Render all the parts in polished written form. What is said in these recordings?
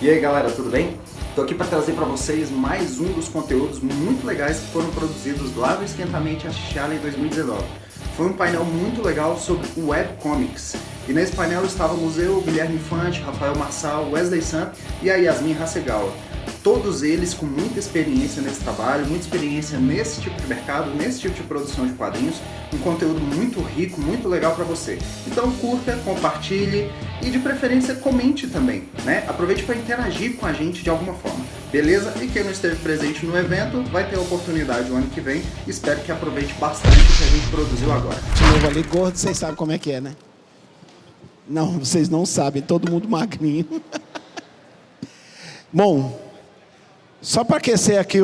E aí galera, tudo bem? Estou aqui para trazer para vocês mais um dos conteúdos muito legais que foram produzidos lá no Esquentamente Axixala em 2019. Foi um painel muito legal sobre o webcomics. E nesse painel estávamos eu, Guilherme Infante, Rafael Marçal, Wesley Sam e a Yasmin Hasegawa. Todos eles com muita experiência nesse trabalho, muita experiência nesse tipo de mercado, nesse tipo de produção de quadrinhos, um conteúdo muito rico, muito legal para você. Então curta, compartilhe e de preferência comente também, né? Aproveite para interagir com a gente de alguma forma, beleza? E quem não esteve presente no evento vai ter a oportunidade o ano que vem. Espero que aproveite bastante o que a gente produziu agora. De novo ali, gordo, vocês sabem como é que é, né? Não, vocês não sabem, todo mundo magrinho. Bom, só para aquecer aqui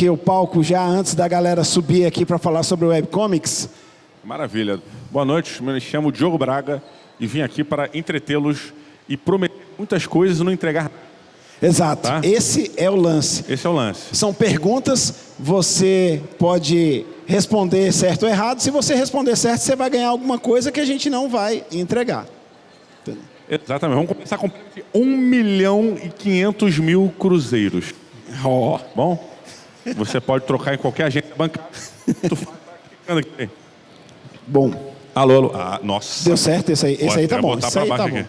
o palco já antes da galera subir aqui para falar sobre o webcomics. Maravilha. Boa noite, me chamo Diogo Braga e vim aqui para entretê-los e prometer muitas coisas e não entregar. Exato, Tá? Esse é o lance. Esse é o lance. São perguntas, você pode responder certo ou errado. Se você responder certo, você vai ganhar alguma coisa que a gente não vai entregar. Entendeu? Exatamente. Vamos começar com 1.500.000 cruzeiros. Ó. Bom? Você pode trocar em qualquer agência bancária. Tu faz, vai clicando aqui. Bom. Alô, alô. Ah, nossa. Deu certo esse aí? Esse aí tá bom. Botar Esse pra aí baixo tá bom. aqui.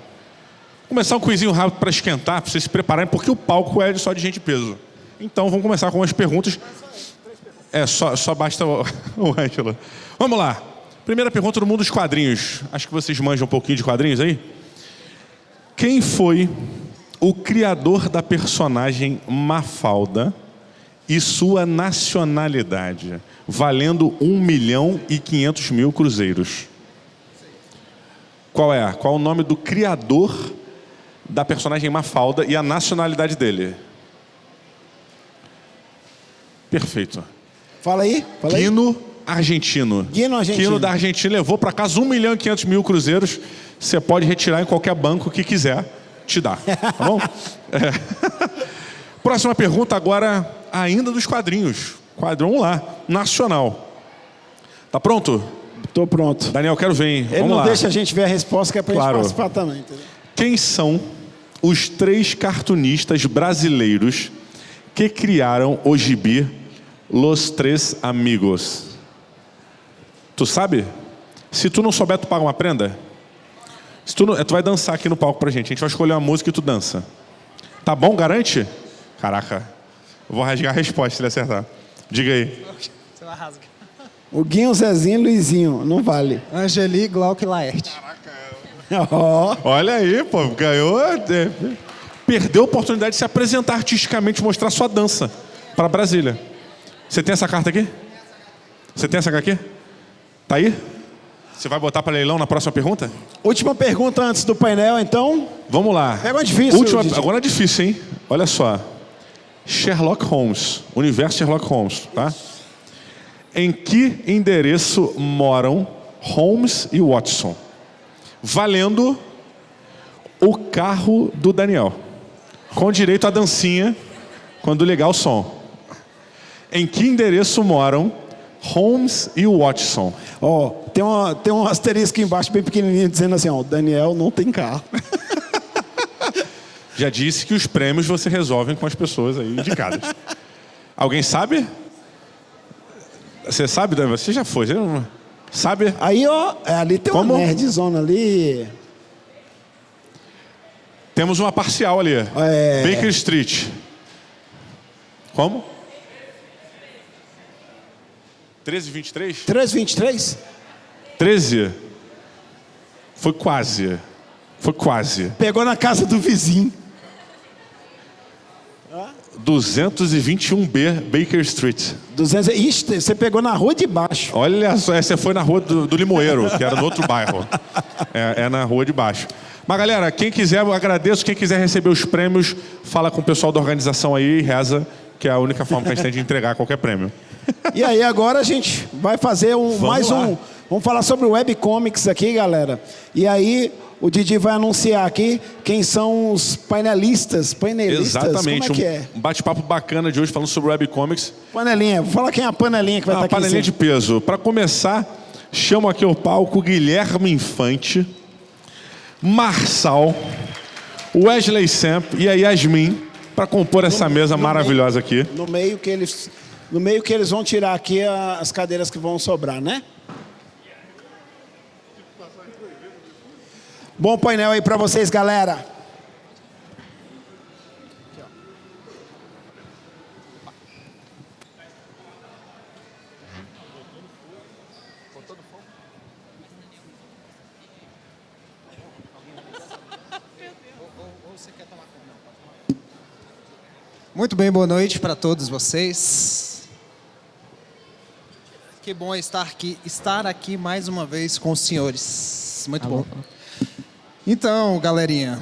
Começar um quizinho rápido para esquentar, para vocês se prepararem, porque o palco é só de gente de peso. Então vamos começar com as perguntas. Só basta o Ângelo. Vamos lá. Primeira pergunta do mundo dos quadrinhos. Acho que vocês manjam um pouquinho de quadrinhos aí. Quem foi o criador da personagem Mafalda e sua nacionalidade, valendo 1.500.000 cruzeiros? Qual o nome do criador da personagem Mafalda e a nacionalidade dele? Perfeito. Fala aí. Guino Argentino. Guino Argentino. Guino da Argentina levou para casa 1.500.000 cruzeiros. Você pode retirar em qualquer banco que quiser te dar. Tá bom? Próxima pergunta agora, ainda dos quadrinhos. Vamos lá. Nacional. Tá pronto? Tô pronto. Daniel, quero ver, hein? Ele Vamos não lá. deixa a gente ver a resposta, que é pra gente participar também. Entendeu? Quem são os 3 cartunistas brasileiros que criaram o gibi Los Tres Amigos? Tu sabe? Se tu não souber, tu paga uma prenda? Se tu vai dançar aqui no palco pra gente. A gente vai escolher uma música e tu dança. Tá bom? Garante? Caraca. Eu vou rasgar a resposta se ele acertar. Diga aí. Você vai rasgar. O Guinho, Zezinho e Luizinho. Não vale. Angeli, Glauco e Laerte. Ó. Olha aí, pô. Ganhou. Perdeu a oportunidade de se apresentar artisticamente, mostrar sua dança para Brasília. Você tem essa carta aqui? Você tem essa aqui? Tá aí? Você vai botar para leilão na próxima pergunta? Última pergunta antes do painel, então. Vamos lá. Pega uma difícil. Agora é difícil, hein? Olha só. Sherlock Holmes. Universo Sherlock Holmes, tá? Em que endereço moram Holmes e Watson? Valendo o carro do Daniel. Com direito à dancinha quando ligar o som. Em que endereço moram Holmes e Watson? Ó, tem um asterisco aqui embaixo bem pequenininho dizendo assim, ó, o Daniel não tem carro. Já disse que os prêmios você resolve com as pessoas aí indicadas. Alguém sabe? Você sabe, Daniel? Você já foi, você não... Sabe? Aí, ó, ali tem uma nerdzona ali. Temos uma parcial ali. Baker Street. Como? 1323? 1323? 13? Foi quase. Foi quase. Pegou na casa do vizinho. 221B Baker Street. 200... Ixi, você pegou na rua de baixo. Olha só, essa foi na rua do Limoeiro, que era no outro bairro. É na rua de baixo. Mas galera, quem quiser, eu agradeço. Quem quiser receber os prêmios, fala com o pessoal da organização aí e reza, que é a única forma que a gente tem de entregar qualquer prêmio. E aí agora a gente vai fazer Vamos falar sobre o webcomics aqui, galera. E aí o Didi vai anunciar aqui quem são os painelistas. Exatamente. Como é que é? Um bate-papo bacana de hoje falando sobre webcomics. Panelinha. Vou falar quem é a panelinha que vai estar aqui. Panelinha de peso. Para começar, chamo aqui ao palco Guilherme Infante, Marçal, o Wesley Samp e a Yasmin para compor essa mesa maravilhosa aqui. No meio que eles vão tirar aqui as cadeiras que vão sobrar, né? Bom painel aí para vocês, galera. Muito bem, boa noite para todos vocês. Que bom estar aqui mais uma vez com os senhores. Muito bom. Então, galerinha,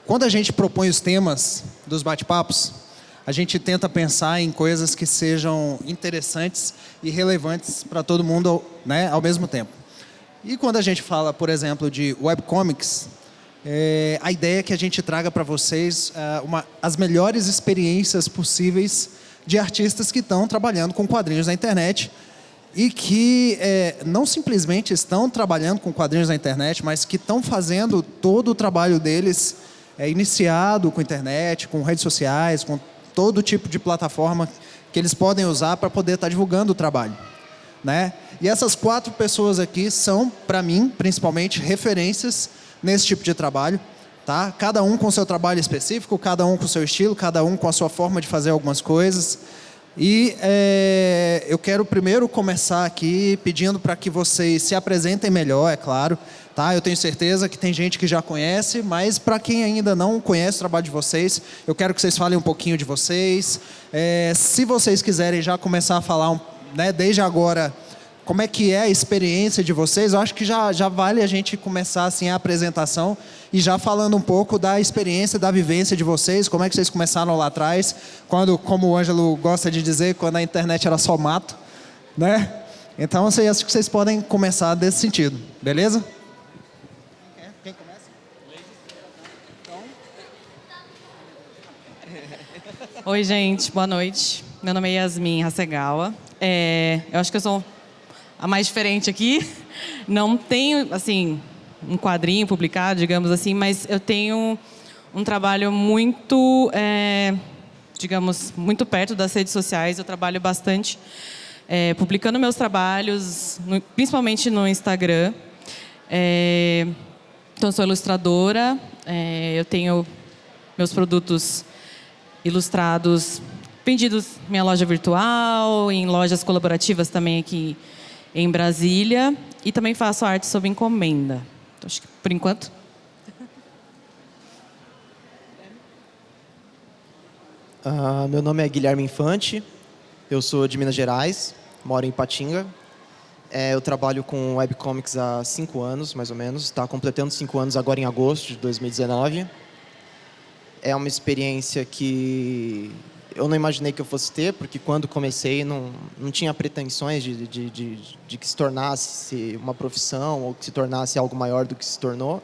quando a gente propõe os temas dos bate-papos, a gente tenta pensar em coisas que sejam interessantes e relevantes para todo mundo, né, ao mesmo tempo. E quando a gente fala, por exemplo, de webcomics, a ideia é que a gente traga para vocês as melhores experiências possíveis de artistas que estão trabalhando com quadrinhos na internet e que não simplesmente estão trabalhando com quadrinhos na internet, mas que estão fazendo todo o trabalho deles iniciado com internet, com redes sociais, com todo tipo de plataforma que eles podem usar para poder estar divulgando o trabalho, né? E essas 4 pessoas aqui são, para mim, principalmente, referências nesse tipo de trabalho, tá? Cada um com seu trabalho específico, cada um com seu estilo, cada um com a sua forma de fazer algumas coisas. E eu quero primeiro começar aqui pedindo para que vocês se apresentem melhor, é claro, tá? Eu tenho certeza que tem gente que já conhece, mas para quem ainda não conhece o trabalho de vocês, eu quero que vocês falem um pouquinho de vocês. Se vocês quiserem já começar a falar, né, desde agora, como é que é a experiência de vocês, eu acho que já vale a gente começar assim a apresentação e já falando um pouco da experiência, da vivência de vocês, como é que vocês começaram lá atrás, quando, como o Ângelo gosta de dizer, quando a internet era só mato, né? Então, acho que vocês podem começar desse sentido, beleza? Quem começa? Oi, gente, boa noite. Meu nome é Yasmin Hasegawa. Eu acho que eu sou a mais diferente aqui. Não tenho, assim, um quadrinho publicado, digamos assim, mas eu tenho um trabalho muito, digamos, muito perto das redes sociais. Eu trabalho bastante publicando meus trabalhos, principalmente no Instagram. Então, eu sou ilustradora. Eu tenho meus produtos ilustrados vendidos em minha loja virtual, em lojas colaborativas também aqui em Brasília, e também faço arte sob encomenda. Então, acho que por enquanto. Meu nome é Guilherme Infante, eu sou de Minas Gerais, moro em Ipatinga. Eu trabalho com webcomics há 5 anos, mais ou menos. Está completando 5 anos agora em agosto de 2019. É uma experiência que eu não imaginei que eu fosse ter, porque quando comecei não tinha pretensões de que se tornasse uma profissão ou que se tornasse algo maior do que se tornou.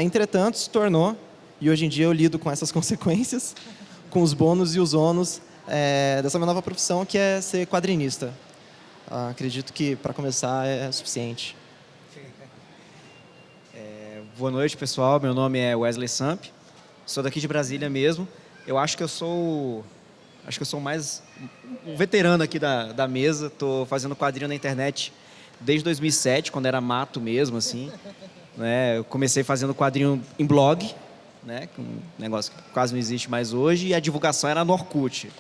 Entretanto, se tornou, e hoje em dia eu lido com essas consequências, com os bônus e os ônus dessa minha nova profissão, que é ser quadrinista. Acredito que, para começar, é suficiente. Boa noite, pessoal. Meu nome é Wesley Samp. Sou daqui de Brasília mesmo. Eu acho que eu sou mais um veterano aqui da mesa. Estou fazendo quadrinho na internet desde 2007, quando era mato mesmo, assim. Né? Eu comecei fazendo quadrinho em blog, né? Um negócio que quase não existe mais hoje, e a divulgação era no Orkut,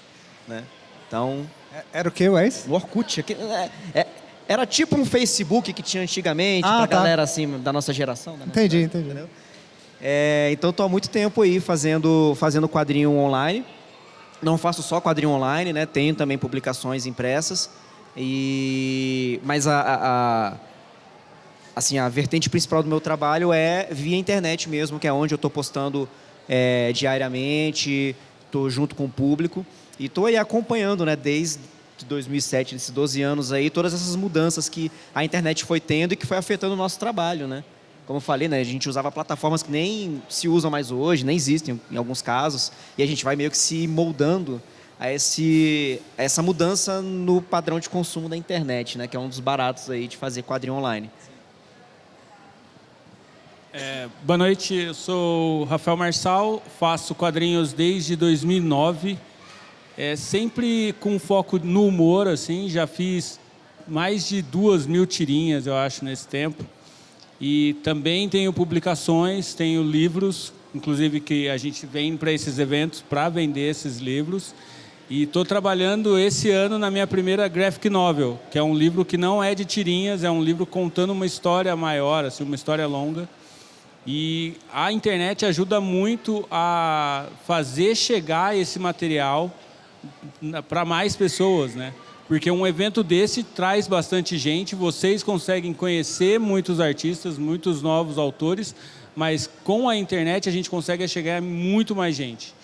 né? Então, Era o que, Wes? no Orkut. Era tipo um Facebook que tinha antigamente, pra tá. galera assim, da nossa geração. Da nossa Entendi. entendeu? Então, estou há muito tempo aí fazendo quadrinho online. Não faço só quadrinho online, né? Tenho também publicações impressas. Mas assim, a vertente principal do meu trabalho é via internet mesmo, que é onde eu estou postando diariamente, estou junto com o público. E estou aí acompanhando, né, desde 2007, desses 12 anos aí, todas essas mudanças que a internet foi tendo e que foi afetando o nosso trabalho, né? Como eu falei, né, a gente usava plataformas que nem se usam mais hoje, nem existem em alguns casos, e a gente vai meio que se moldando a essa mudança no padrão de consumo da internet, né, que é um dos baratos aí de fazer quadrinho online. Boa noite, eu sou o Rafael Marçal, faço quadrinhos desde 2009, sempre com foco no humor, assim, já fiz mais de 2.000 tirinhas, eu acho, nesse tempo. E também tenho publicações, tenho livros, inclusive que a gente vem para esses eventos para vender esses livros. E estou trabalhando esse ano na minha primeira graphic novel, que é um livro que não é de tirinhas, é um livro contando uma história maior, assim, uma história longa. E a internet ajuda muito a fazer chegar esse material para mais pessoas, né? Porque um evento desse traz bastante gente, vocês conseguem conhecer muitos artistas, muitos novos autores, mas com a internet a gente consegue chegar a muito mais gente.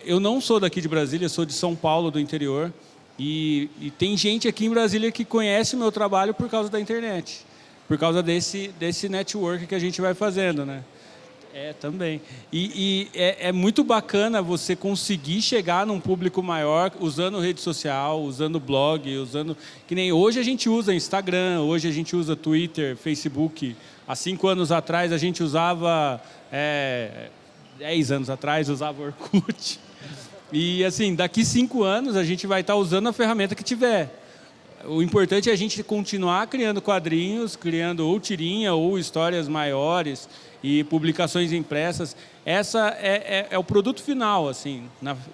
Eu não sou daqui de Brasília, sou de São Paulo, do interior, e tem gente aqui em Brasília que conhece o meu trabalho por causa da internet. Por causa desse network que a gente vai fazendo, né? Também. É muito bacana você conseguir chegar num público maior usando rede social, usando blog, usando... Que nem hoje a gente usa Instagram, hoje a gente usa Twitter, Facebook. Há 5 anos atrás a gente usava... 10 anos atrás usava Orkut. E assim, daqui 5 anos a gente vai estar usando a ferramenta que tiver. O importante é a gente continuar criando quadrinhos, criando ou tirinha ou histórias maiores e publicações impressas. Essa é o produto final, assim,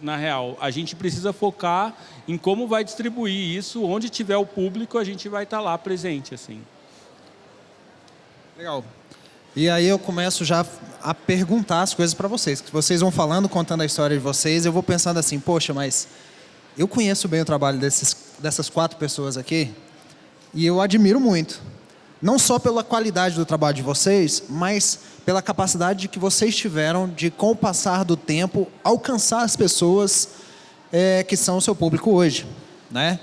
na real. A gente precisa focar em como vai distribuir isso, onde tiver o público, a gente vai estar lá presente, assim. Legal. E aí eu começo já a perguntar as coisas para vocês. Que vocês vão falando, contando a história de vocês, eu vou pensando assim, poxa, mas eu conheço bem o trabalho dessas 4 pessoas aqui e eu admiro muito. Não só pela qualidade do trabalho de vocês, mas pela capacidade que vocês tiveram de, com o passar do tempo, alcançar as pessoas que são o seu público hoje, né?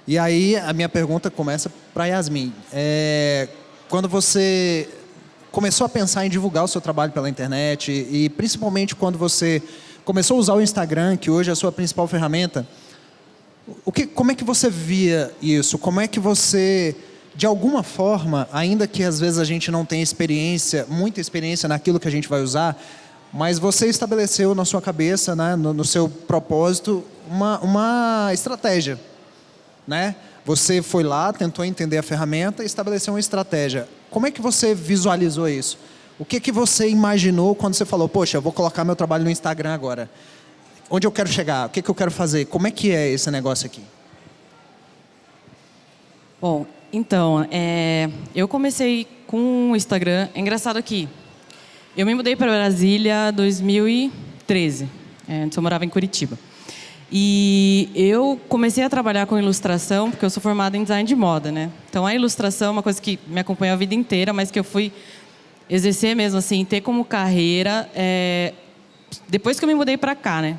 E aí a minha pergunta começa para Yasmin. Quando você começou a pensar em divulgar o seu trabalho pela internet e principalmente quando você começou a usar o Instagram, que hoje é a sua principal ferramenta, como é que você via isso? Como é que você, de alguma forma, ainda que às vezes a gente não tenha muita experiência naquilo que a gente vai usar, mas você estabeleceu na sua cabeça, né, no seu propósito, uma estratégia, né? Você foi lá, tentou entender a ferramenta e estabeleceu uma estratégia. Como é que você visualizou isso? O que você imaginou quando você falou, poxa, eu vou colocar meu trabalho no Instagram agora? Onde eu quero chegar? O que eu quero fazer? Como é que é esse negócio aqui? Bom, então, eu comecei com o Instagram. É engraçado aqui. Eu me mudei para Brasília em 2013. Antes eu morava em Curitiba. E eu comecei a trabalhar com ilustração porque eu sou formada em design de moda, né? Então a ilustração é uma coisa que me acompanhou a vida inteira, mas que eu fui exercer mesmo, assim, ter como carreira depois que eu me mudei para cá, né?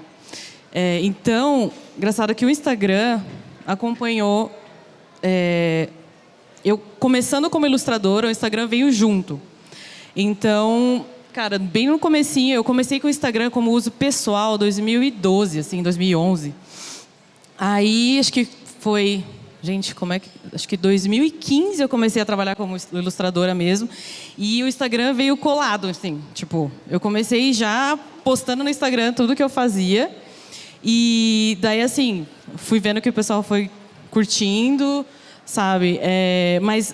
Então, engraçado que o Instagram acompanhou... eu começando como ilustradora, o Instagram veio junto. Então, cara, bem no comecinho, eu comecei com o Instagram como uso pessoal, 2012, assim, 2011. Aí, acho que foi... Gente, acho que 2015 eu comecei a trabalhar como ilustradora mesmo. E o Instagram veio colado, assim. Tipo, eu comecei já postando no Instagram tudo que eu fazia. E daí, assim, fui vendo que o pessoal foi curtindo, sabe? Mas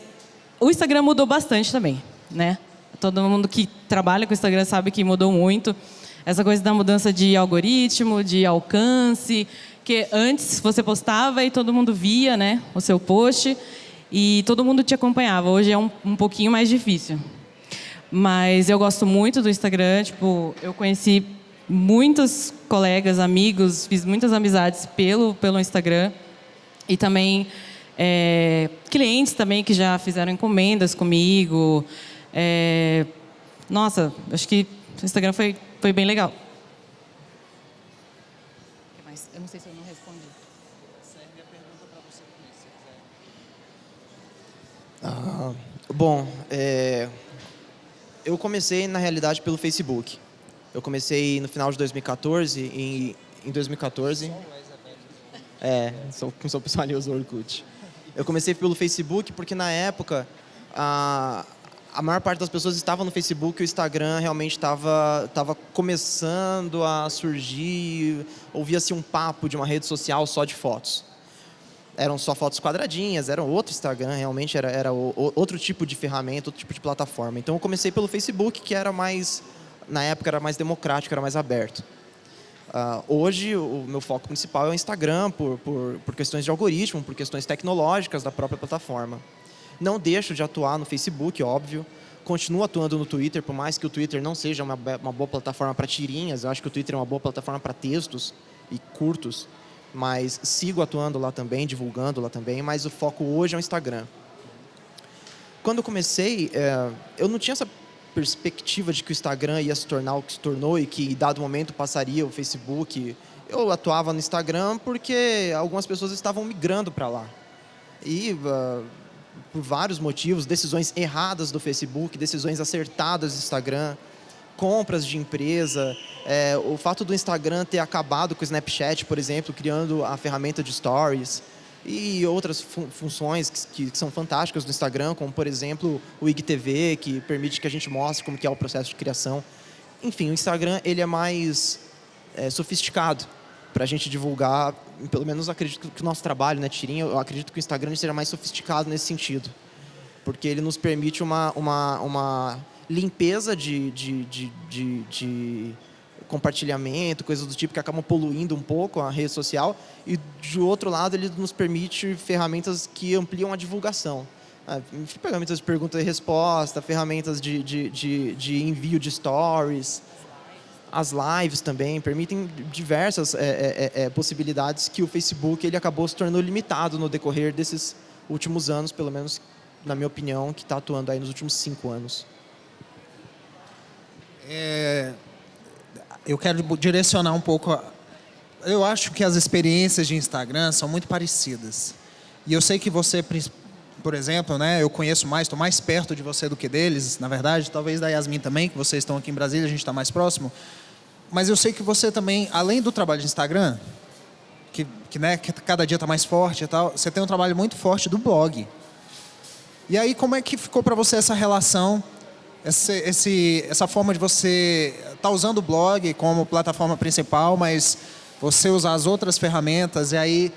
o Instagram mudou bastante também, né? Todo mundo que trabalha com o Instagram sabe que mudou muito. Essa coisa da mudança de algoritmo, de alcance, que antes você postava e todo mundo via, né, o seu post e todo mundo te acompanhava. Hoje é um pouquinho mais difícil. Mas eu gosto muito do Instagram. Tipo, eu conheci muitos colegas, amigos, fiz muitas amizades pelo Instagram. E também clientes também que já fizeram encomendas comigo. Nossa, acho que o Instagram foi bem legal. Eu não sei se eu não respondi. Serve a pergunta para você também, se quiser. Bom, eu comecei, na realidade, pelo Facebook. Eu comecei no final de 2014. Em 2014... sou o pessoal ali usa o Orkut. Eu comecei pelo Facebook porque, na época, a maior parte das pessoas estava no Facebook, o Instagram realmente estava começando a surgir, ouvia-se um papo de uma rede social só de fotos. Eram só fotos quadradinhas, era outro Instagram, realmente era outro tipo de ferramenta, outro tipo de plataforma. Então eu comecei pelo Facebook, que era mais, na época era mais democrático, era mais aberto. Hoje o meu foco principal é o Instagram, por questões de algoritmo, por questões tecnológicas da própria plataforma. Não deixo de atuar no Facebook, óbvio. Continuo atuando no Twitter, por mais que o Twitter não seja uma boa plataforma para tirinhas. Eu acho que o Twitter é uma boa plataforma para textos e curtos. Mas sigo atuando lá também, divulgando lá também. Mas o foco hoje é o Instagram. Quando eu comecei, eu não tinha essa perspectiva de que o Instagram ia se tornar o que se tornou e que, em dado momento, passaria o Facebook. Eu atuava no Instagram porque algumas pessoas estavam migrando para lá. E... por vários motivos, decisões erradas do Facebook, decisões acertadas do Instagram, compras de empresa, o fato do Instagram ter acabado com o Snapchat, por exemplo, criando a ferramenta de Stories e outras funções que são fantásticas do Instagram, como, por exemplo, o IGTV, que permite que a gente mostre como que é o processo de criação. Enfim, o Instagram ele é mais sofisticado para a gente divulgar. Pelo menos acredito que o nosso trabalho, né, Tirinha, eu acredito que o Instagram seja mais sofisticado nesse sentido, porque ele nos permite uma limpeza de compartilhamento, coisas do tipo que acabam poluindo um pouco a rede social, e de outro lado ele nos permite ferramentas que ampliam a divulgação. Ferramentas de pergunta e resposta, ferramentas de envio de stories. As lives também permitem diversas possibilidades que o Facebook ele acabou se tornando limitado no decorrer desses últimos anos, pelo menos na minha opinião, que está atuando aí nos últimos 5 anos. Eu quero direcionar um pouco. Eu acho que as experiências de Instagram são muito parecidas. E eu sei que você, por exemplo, né, eu conheço mais, estou mais perto de você do que deles, na verdade, talvez da Yasmin também, que vocês estão aqui em Brasília, a gente está mais próximo. Mas eu sei que você também, além do trabalho de Instagram, que cada dia está mais forte e tal, você tem um trabalho muito forte do blog. E aí, como é que ficou para você essa relação, essa forma de você estar usando o blog como plataforma principal, mas você usar as outras ferramentas, e aí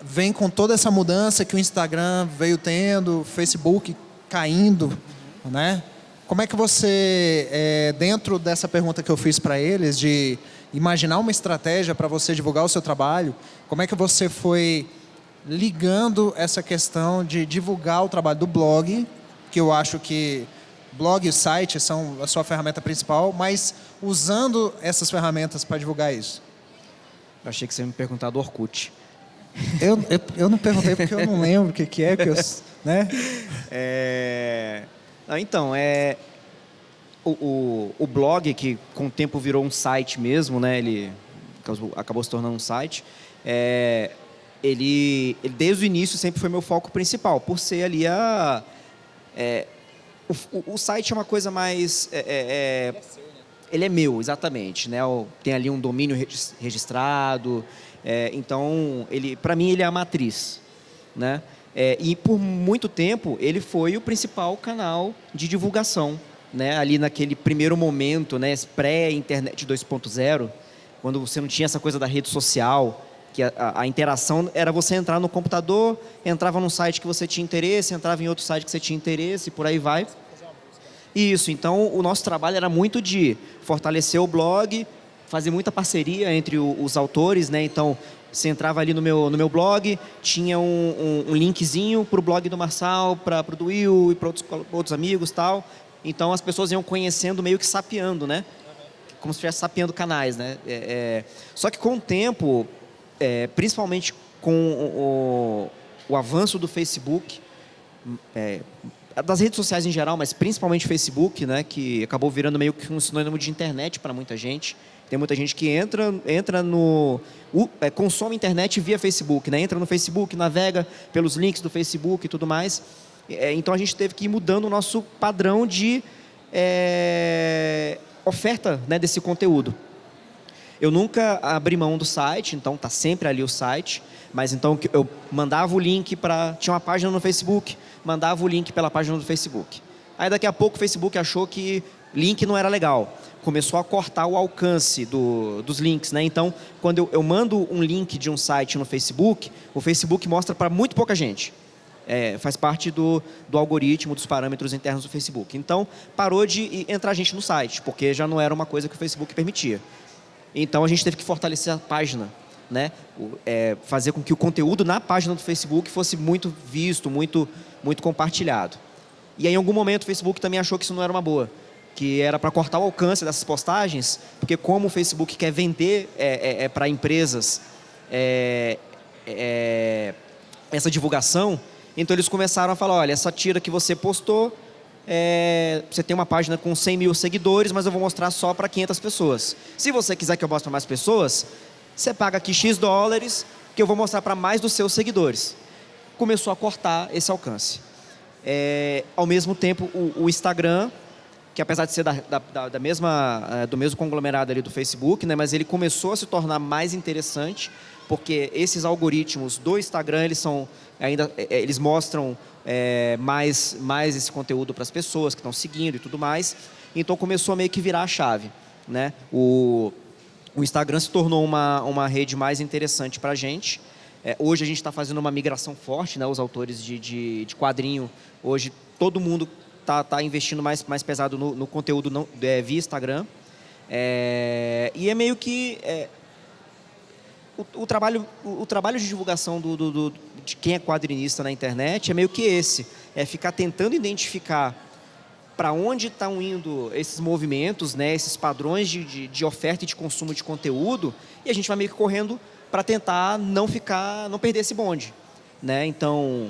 vem com toda essa mudança que o Instagram veio tendo, o Facebook caindo, né? Como é que você, dentro dessa pergunta que eu fiz para eles, de imaginar uma estratégia para você divulgar o seu trabalho, como é que você foi ligando essa questão de divulgar o trabalho do blog, que eu acho que blog e site são a sua ferramenta principal, mas usando essas ferramentas para divulgar isso? Eu achei que você ia me perguntar do Orkut. Eu não perguntei porque eu não lembro o que é, né? Então, o blog, que com o tempo virou um site mesmo, né? Ele acabou se tornando um site. Ele desde o início sempre foi meu foco principal, por ser ali o site é uma coisa mais... ele é meu, exatamente, né? Tem ali um domínio registrado, então, para mim, ele é a matriz, né? E por muito tempo ele foi o principal canal de divulgação, né? Ali naquele primeiro momento, né? Pré-internet 2.0, quando você não tinha essa coisa da rede social, que a interação era você entrar no computador, entrava num site que você tinha interesse, entrava em outro site que você tinha interesse, e por aí vai. Isso, então o nosso trabalho era muito de fortalecer o blog, fazer muita parceria entre os autores, né? Então, você entrava ali no meu blog, tinha um linkzinho para o blog do Marçal, para o do Will e para outros amigos e tal. Então, as pessoas iam conhecendo, meio que sapeando, né? Como se estivesse sapeando canais, né? Só que com o tempo, principalmente com o avanço do Facebook, das redes sociais em geral, mas principalmente o Facebook, né? Que acabou virando meio que um sinônimo de internet para muita gente. Tem muita gente que consome internet via Facebook, né? Entra no Facebook, navega pelos links do Facebook e tudo mais. Então, a gente teve que ir mudando o nosso padrão de oferta, né, desse conteúdo. Eu nunca abri mão do site, então está sempre ali o site. Mas então eu mandava o link tinha uma página no Facebook, mandava o link pela página do Facebook. Aí daqui a pouco o Facebook achou que link não era legal. Começou a cortar o alcance dos links, né? Então, quando eu mando um link de um site no Facebook, o Facebook mostra para muito pouca gente. Faz parte do algoritmo, dos parâmetros internos do Facebook. Então, parou de entrar gente no site, porque já não era uma coisa que o Facebook permitia. Então, a gente teve que fortalecer a página, né? Fazer com que o conteúdo na página do Facebook fosse muito visto, muito compartilhado. E aí, em algum momento, o Facebook também achou que isso não era uma boa, que era para cortar o alcance dessas postagens, porque como o Facebook quer vender para empresas essa divulgação, então eles começaram a falar, olha, essa tira que você postou, você tem uma página com 100 mil seguidores, mas eu vou mostrar só para 500 pessoas. Se você quiser que eu mostre para mais pessoas, você paga aqui X dólares, que eu vou mostrar para mais dos seus seguidores. Começou a cortar esse alcance. Ao mesmo tempo, o Instagram, que apesar de ser do mesmo conglomerado ali do Facebook, né, mas ele começou a se tornar mais interessante, porque esses algoritmos do Instagram, eles mostram mais esse conteúdo para as pessoas que estão seguindo e tudo mais. Então começou a meio que virar a chave, né? O Instagram se tornou uma rede mais interessante para a gente. Hoje a gente está fazendo uma migração forte, né? Os autores de quadrinho, hoje todo mundo tá investindo mais pesado no conteúdo via Instagram. E é meio que o trabalho de divulgação de quem é quadrinista na internet é meio que esse. É ficar tentando identificar para onde estão indo esses movimentos, né, esses padrões de oferta e de consumo de conteúdo, e a gente vai meio que correndo para tentar não perder esse bonde, né? Então,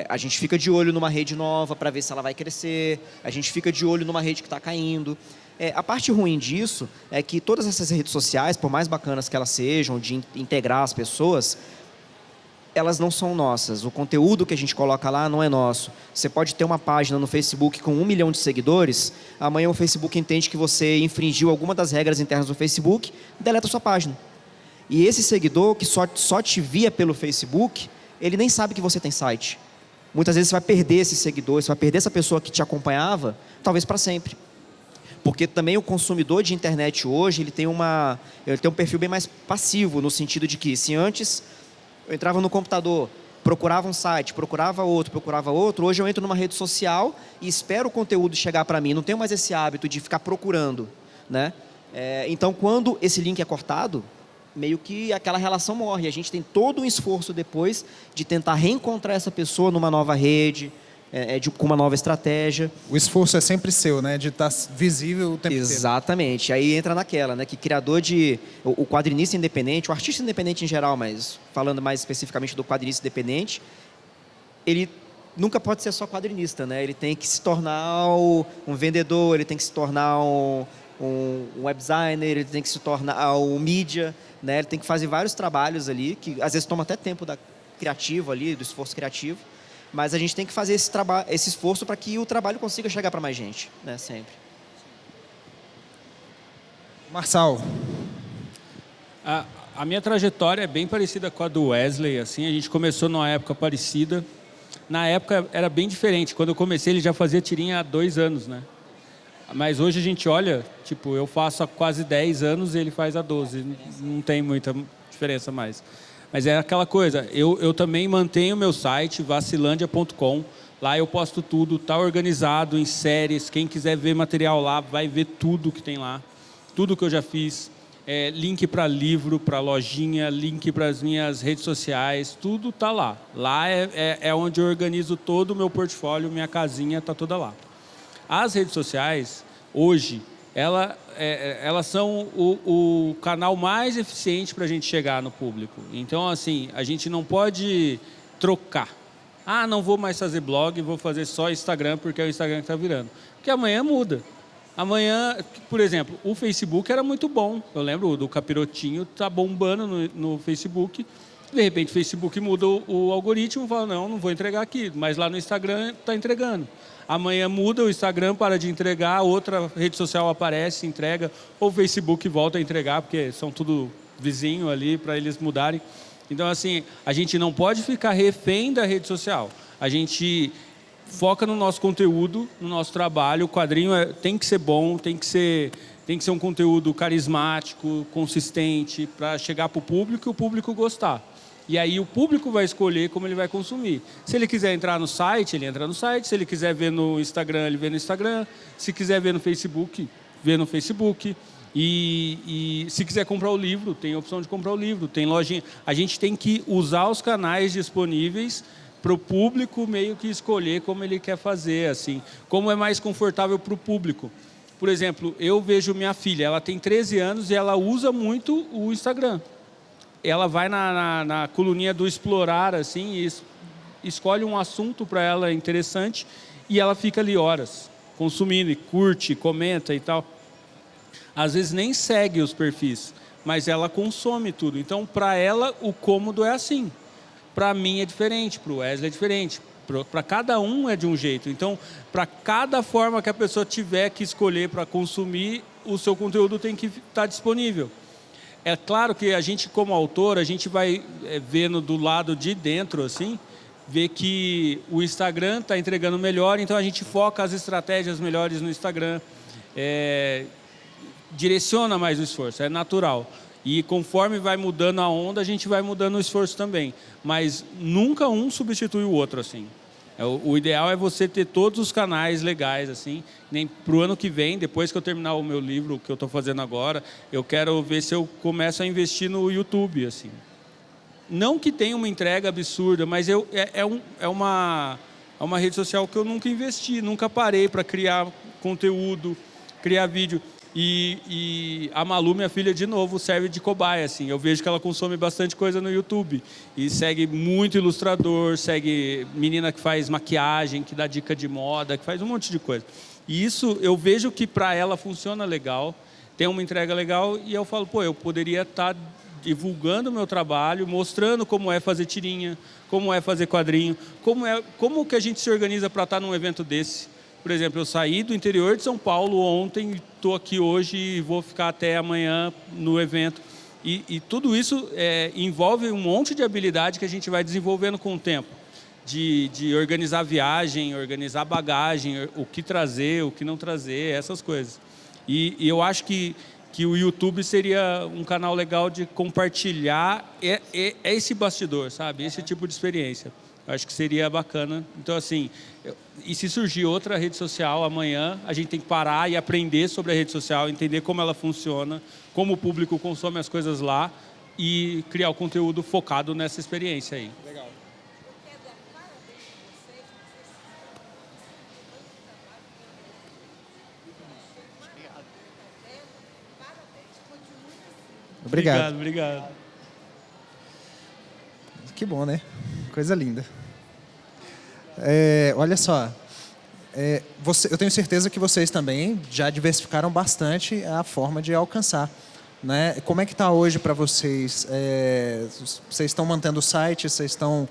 a gente fica de olho numa rede nova para ver se ela vai crescer, a gente fica de olho numa rede que está caindo. A parte ruim disso é que todas essas redes sociais, por mais bacanas que elas sejam, de integrar as pessoas, elas não são nossas. O conteúdo que a gente coloca lá não é nosso. Você pode ter uma página no Facebook com 1 milhão de seguidores, amanhã o Facebook entende que você infringiu alguma das regras internas do Facebook, deleta a sua página. E esse seguidor que só te via pelo Facebook, ele nem sabe que você tem site. Muitas vezes você vai perder esse seguidor, você vai perder essa pessoa que te acompanhava, talvez para sempre. Porque também o consumidor de internet hoje, ele tem um perfil bem mais passivo, no sentido de que se antes eu entrava no computador, procurava um site, procurava outro, hoje eu entro numa rede social e espero o conteúdo chegar para mim, não tenho mais esse hábito de ficar procurando, né? Então, quando esse link é cortado, meio que aquela relação morre. A gente tem todo um esforço depois de tentar reencontrar essa pessoa numa nova rede, com uma nova estratégia. O esforço é sempre seu, né? De estar visível o tempo inteiro. Exatamente. Aí entra naquela, né? Que o quadrinista independente, o artista independente em geral, mas falando mais especificamente do quadrinista independente, ele nunca pode ser só quadrinista, né? Ele tem que se tornar um vendedor, ele tem que se tornar um web designer, ele tem que se tornar um mídia, né? Ele tem que fazer vários trabalhos ali, que às vezes toma até tempo criativo ali, do esforço criativo. Mas a gente tem que fazer esse esforço para que o trabalho consiga chegar para mais gente, né? Sempre. Marçal. A minha trajetória é bem parecida com a do Wesley, assim. A gente começou numa época parecida. Na época era bem diferente. Quando eu comecei, ele já fazia tirinha há 2 anos, né? Mas hoje a gente olha, tipo, eu faço há quase 10 anos e ele faz há 12. Não tem muita diferença mais. Mas é aquela coisa, eu também mantenho meu site, vacilândia.com. Lá eu posto tudo, está organizado em séries. Quem quiser ver material lá, vai ver tudo que tem lá. Tudo que eu já fiz. Link para livro, para lojinha, link para as minhas redes sociais. Tudo está lá. Lá é onde eu organizo todo o meu portfólio, minha casinha está toda lá. As redes sociais, hoje, elas são o canal mais eficiente para a gente chegar no público. Então, assim, a gente não pode trocar. Não vou mais fazer blog, vou fazer só Instagram, porque é o Instagram que está virando. Porque amanhã muda. Amanhã, por exemplo, o Facebook era muito bom. Eu lembro do Capirotinho, tá bombando no Facebook. De repente, o Facebook muda o algoritmo, fala, não vou entregar aqui. Mas lá no Instagram está entregando. Amanhã muda, o Instagram para de entregar, outra rede social aparece, entrega, ou o Facebook volta a entregar, porque são tudo vizinho ali, para eles mudarem. Então, assim, a gente não pode ficar refém da rede social. A gente foca no nosso conteúdo, no nosso trabalho. O quadrinho tem que ser bom, tem que ser um conteúdo carismático, consistente, para chegar para o público e o público gostar. E aí o público vai escolher como ele vai consumir. Se ele quiser entrar no site, ele entra no site. Se ele quiser ver no Instagram, ele vê no Instagram. Se quiser ver no Facebook, vê no Facebook. E se quiser comprar o livro, tem a opção de comprar o livro. Tem lojinha. A gente tem que usar os canais disponíveis para o público meio que escolher como ele quer fazer, assim. Como é mais confortável para o público. Por exemplo, eu vejo minha filha, ela tem 13 anos e ela usa muito o Instagram. Ela vai na coluninha do explorar, assim, e escolhe um assunto para ela interessante e ela fica ali horas, consumindo, e curte, comenta e tal. Às vezes nem segue os perfis, mas ela consome tudo. Então, para ela, o cômodo é assim. Para mim é diferente, para o Wesley é diferente. Para cada um é de um jeito. Então, para cada forma que a pessoa tiver que escolher para consumir, o seu conteúdo tem que estar disponível. É claro que a gente, como autor, a gente vai vendo do lado de dentro, assim, ver que o Instagram está entregando melhor, então a gente foca as estratégias melhores no Instagram, direciona mais o esforço, é natural. E conforme vai mudando a onda, a gente vai mudando o esforço também. Mas nunca um substitui o outro, assim. O ideal é você ter todos os canais legais, assim. Nem para o ano que vem, depois que eu terminar o meu livro, que eu estou fazendo agora, eu quero ver se eu começo a investir no YouTube, assim. Não que tenha uma entrega absurda, mas é uma rede social que eu nunca investi, nunca parei para criar conteúdo, criar vídeo. E a Malu, minha filha, de novo, serve de cobaia, assim. Eu vejo que ela consome bastante coisa no YouTube. E segue muito ilustrador, segue menina que faz maquiagem, que dá dica de moda, que faz um monte de coisa. E isso eu vejo que para ela funciona legal, tem uma entrega legal, e eu falo, eu poderia estar divulgando o meu trabalho, mostrando como é fazer tirinha, como é fazer quadrinho, como que a gente se organiza para estar num evento desse. Por exemplo, eu saí do interior de São Paulo ontem, estou aqui hoje e vou ficar até amanhã no evento. E tudo isso envolve um monte de habilidade que a gente vai desenvolvendo com o tempo. De organizar viagem, organizar bagagem, o que trazer, o que não trazer, essas coisas. E eu acho que o YouTube seria um canal legal de compartilhar esse bastidor, sabe? Esse tipo de experiência. Eu acho que seria bacana. Então, assim, e se surgir outra rede social amanhã, a gente tem que parar e aprender sobre a rede social, entender como ela funciona, como o público consome as coisas lá e criar o conteúdo focado nessa experiência aí. Legal. Obrigado. Obrigado. Que bom, né? Coisa linda. Olha só, eu tenho certeza que vocês também já diversificaram bastante a forma de alcançar, né? Como é que está hoje para vocês? Vocês estão mantendo o site? Vocês estão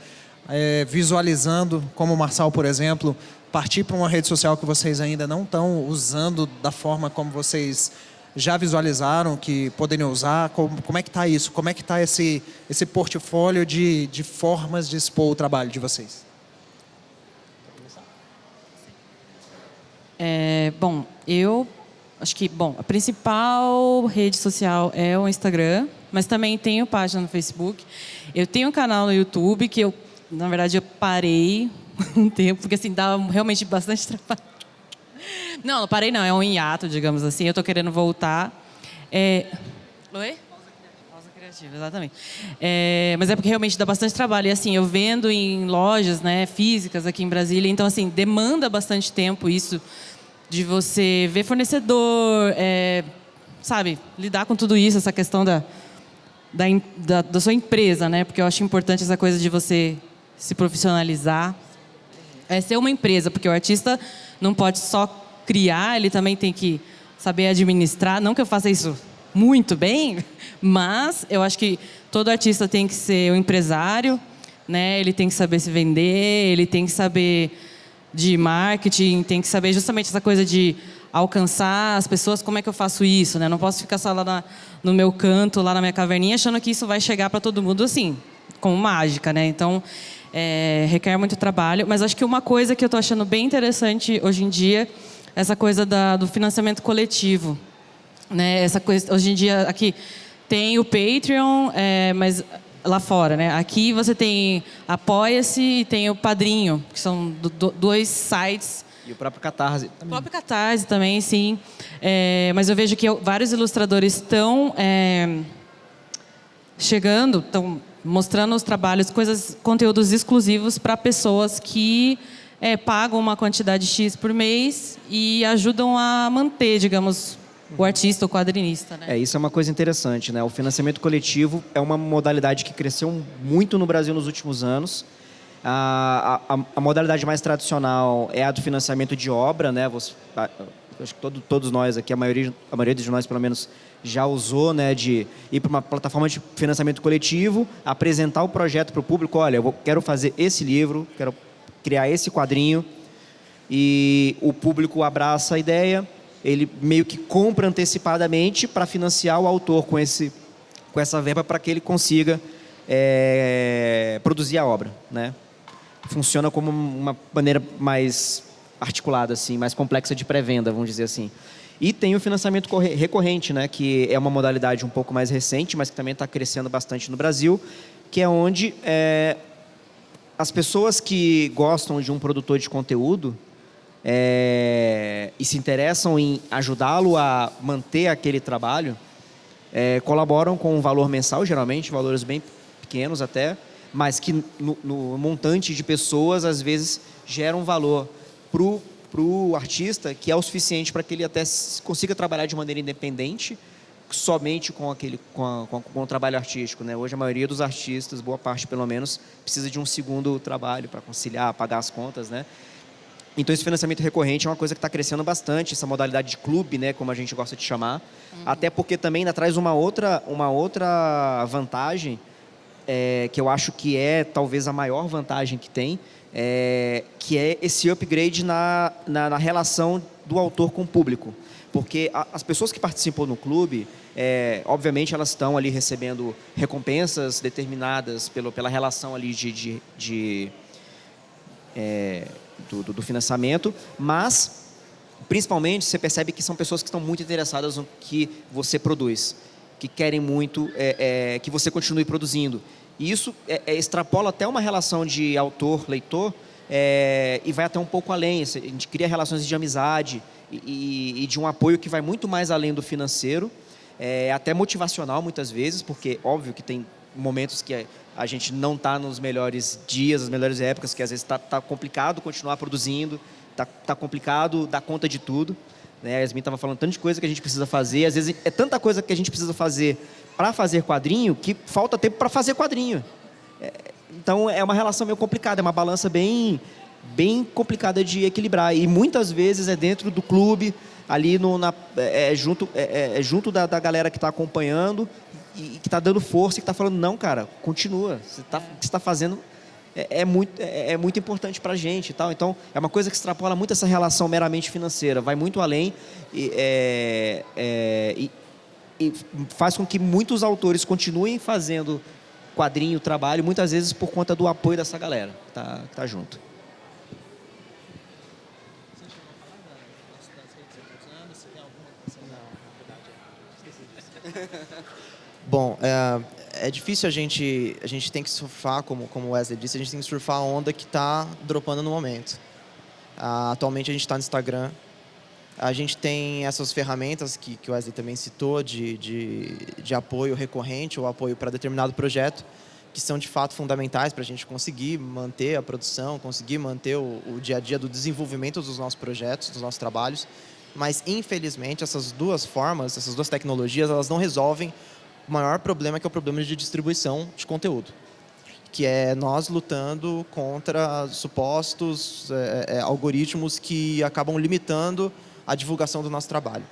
visualizando, como o Marçal, por exemplo, partir para uma rede social que vocês ainda não estão usando da forma como vocês já visualizaram que poderiam usar? Como é que está isso? Como é que está esse portfólio de formas de expor o trabalho de vocês? Bom, eu acho que a principal rede social é o Instagram, mas também tenho página no Facebook. Eu tenho um canal no YouTube que na verdade, eu parei um tempo, porque assim, dava realmente bastante trabalho. Não parei não, é um hiato, digamos assim. Eu estou querendo voltar. Oi? Pausa criativa, exatamente. Mas é porque realmente dá bastante trabalho. E assim, eu vendo em lojas, né, físicas aqui em Brasília, então assim, demanda bastante tempo isso de você ver fornecedor, sabe, lidar com tudo isso, essa questão da sua empresa, né? Porque eu acho importante essa coisa de você se profissionalizar. Ser uma empresa, porque o artista não pode só criar, ele também tem que saber administrar. Não que eu faça isso muito bem, mas eu acho que todo artista tem que ser um empresário, né? Ele tem que saber se vender, ele tem que saber de marketing, tem que saber justamente essa coisa de alcançar as pessoas. Como é que eu faço isso, né? Não posso ficar só lá no meu canto, lá na minha caverninha, achando que isso vai chegar para todo mundo assim, como mágica, né? Então, requer muito trabalho. Mas acho que uma coisa que eu estou achando bem interessante hoje em dia é essa coisa do financiamento coletivo. Né? Essa coisa, hoje em dia, aqui tem o Patreon, mas lá fora, né? Aqui você tem Apoia-se e tem o Padrinho, que são dois sites. E o próprio Catarse. O próprio Catarse também, sim. Mas eu vejo que vários ilustradores estão chegando, estão mostrando os trabalhos, conteúdos exclusivos para pessoas que pagam uma quantidade X por mês e ajudam a manter, digamos, o artista, o quadrinista. Né? Isso é uma coisa interessante, né? O financiamento coletivo é uma modalidade que cresceu muito no Brasil nos últimos anos. A modalidade mais tradicional é a do financiamento de obra, né? Acho que todos nós aqui, a maioria de nós pelo menos, já usou, né, de ir para uma plataforma de financiamento coletivo, apresentar o projeto para o público. Olha, eu quero fazer esse livro, quero criar esse quadrinho, e o público abraça a ideia, ele meio que compra antecipadamente para financiar o autor com essa verba para que ele consiga produzir a obra, né? Funciona como uma maneira mais articulada, assim, mais complexa de pré-venda, vamos dizer assim. E tem o financiamento recorrente, né, que é uma modalidade um pouco mais recente, mas que também está crescendo bastante no Brasil, que é onde as pessoas que gostam de um produtor de conteúdo e se interessam em ajudá-lo a manter aquele trabalho, colaboram com um valor mensal, geralmente, valores bem pequenos até, mas que no montante de pessoas, às vezes, gera um valor para o artista que é o suficiente para que ele até consiga trabalhar de maneira independente, somente com o trabalho artístico, né? Hoje a maioria dos artistas, boa parte pelo menos, precisa de um segundo trabalho para conciliar, pagar as contas, né? Então esse financiamento recorrente é uma coisa que está crescendo bastante, essa modalidade de clube, né, como a gente gosta de chamar, até porque também ainda traz uma outra vantagem, que eu acho que é talvez a maior vantagem que tem, que é esse upgrade na relação do autor com o público. Porque as pessoas que participam no clube, obviamente elas estão ali recebendo recompensas determinadas pela relação ali do financiamento, mas principalmente você percebe que são pessoas que estão muito interessadas no que você produz, que querem muito que você continue produzindo. E isso extrapola até uma relação de autor-leitor e vai até um pouco além. A gente cria relações de amizade e de um apoio que vai muito mais além do financeiro, até motivacional muitas vezes, porque óbvio que tem momentos que a gente não está nos melhores dias, nas melhores épocas, que às vezes está complicado continuar produzindo, está complicado dar conta de tudo. Né? A Yasmin estava falando tanto de coisa que a gente precisa fazer, às vezes é tanta coisa que a gente precisa fazer para fazer quadrinho que falta tempo para fazer quadrinho. Então é uma relação meio complicada, é uma balança bem complicada de equilibrar. E muitas vezes é dentro do clube, ali junto da galera que está acompanhando e que está dando força e que está falando, não, cara, continua, o que você está fazendo é muito importante para a gente e tal. Então é uma coisa que extrapola muito essa relação meramente financeira, vai muito além e faz com que muitos autores continuem fazendo quadrinho, trabalho, muitas vezes por conta do apoio dessa galera que tá junto. Bom, é difícil a gente tem que surfar, como o Wesley disse, a gente tem que surfar a onda que está dropando no momento. Atualmente a gente está no Instagram, a gente tem essas ferramentas que o Wesley também citou de apoio recorrente ou apoio para determinado projeto, que são de fato fundamentais para a gente conseguir manter a produção, conseguir manter o dia a dia do desenvolvimento dos nossos projetos, dos nossos trabalhos. Mas, infelizmente, essas duas formas, essas duas tecnologias, elas não resolvem o maior problema, que é o problema de distribuição de conteúdo, que é nós lutando contra supostos algoritmos que acabam limitando a divulgação do nosso trabalho.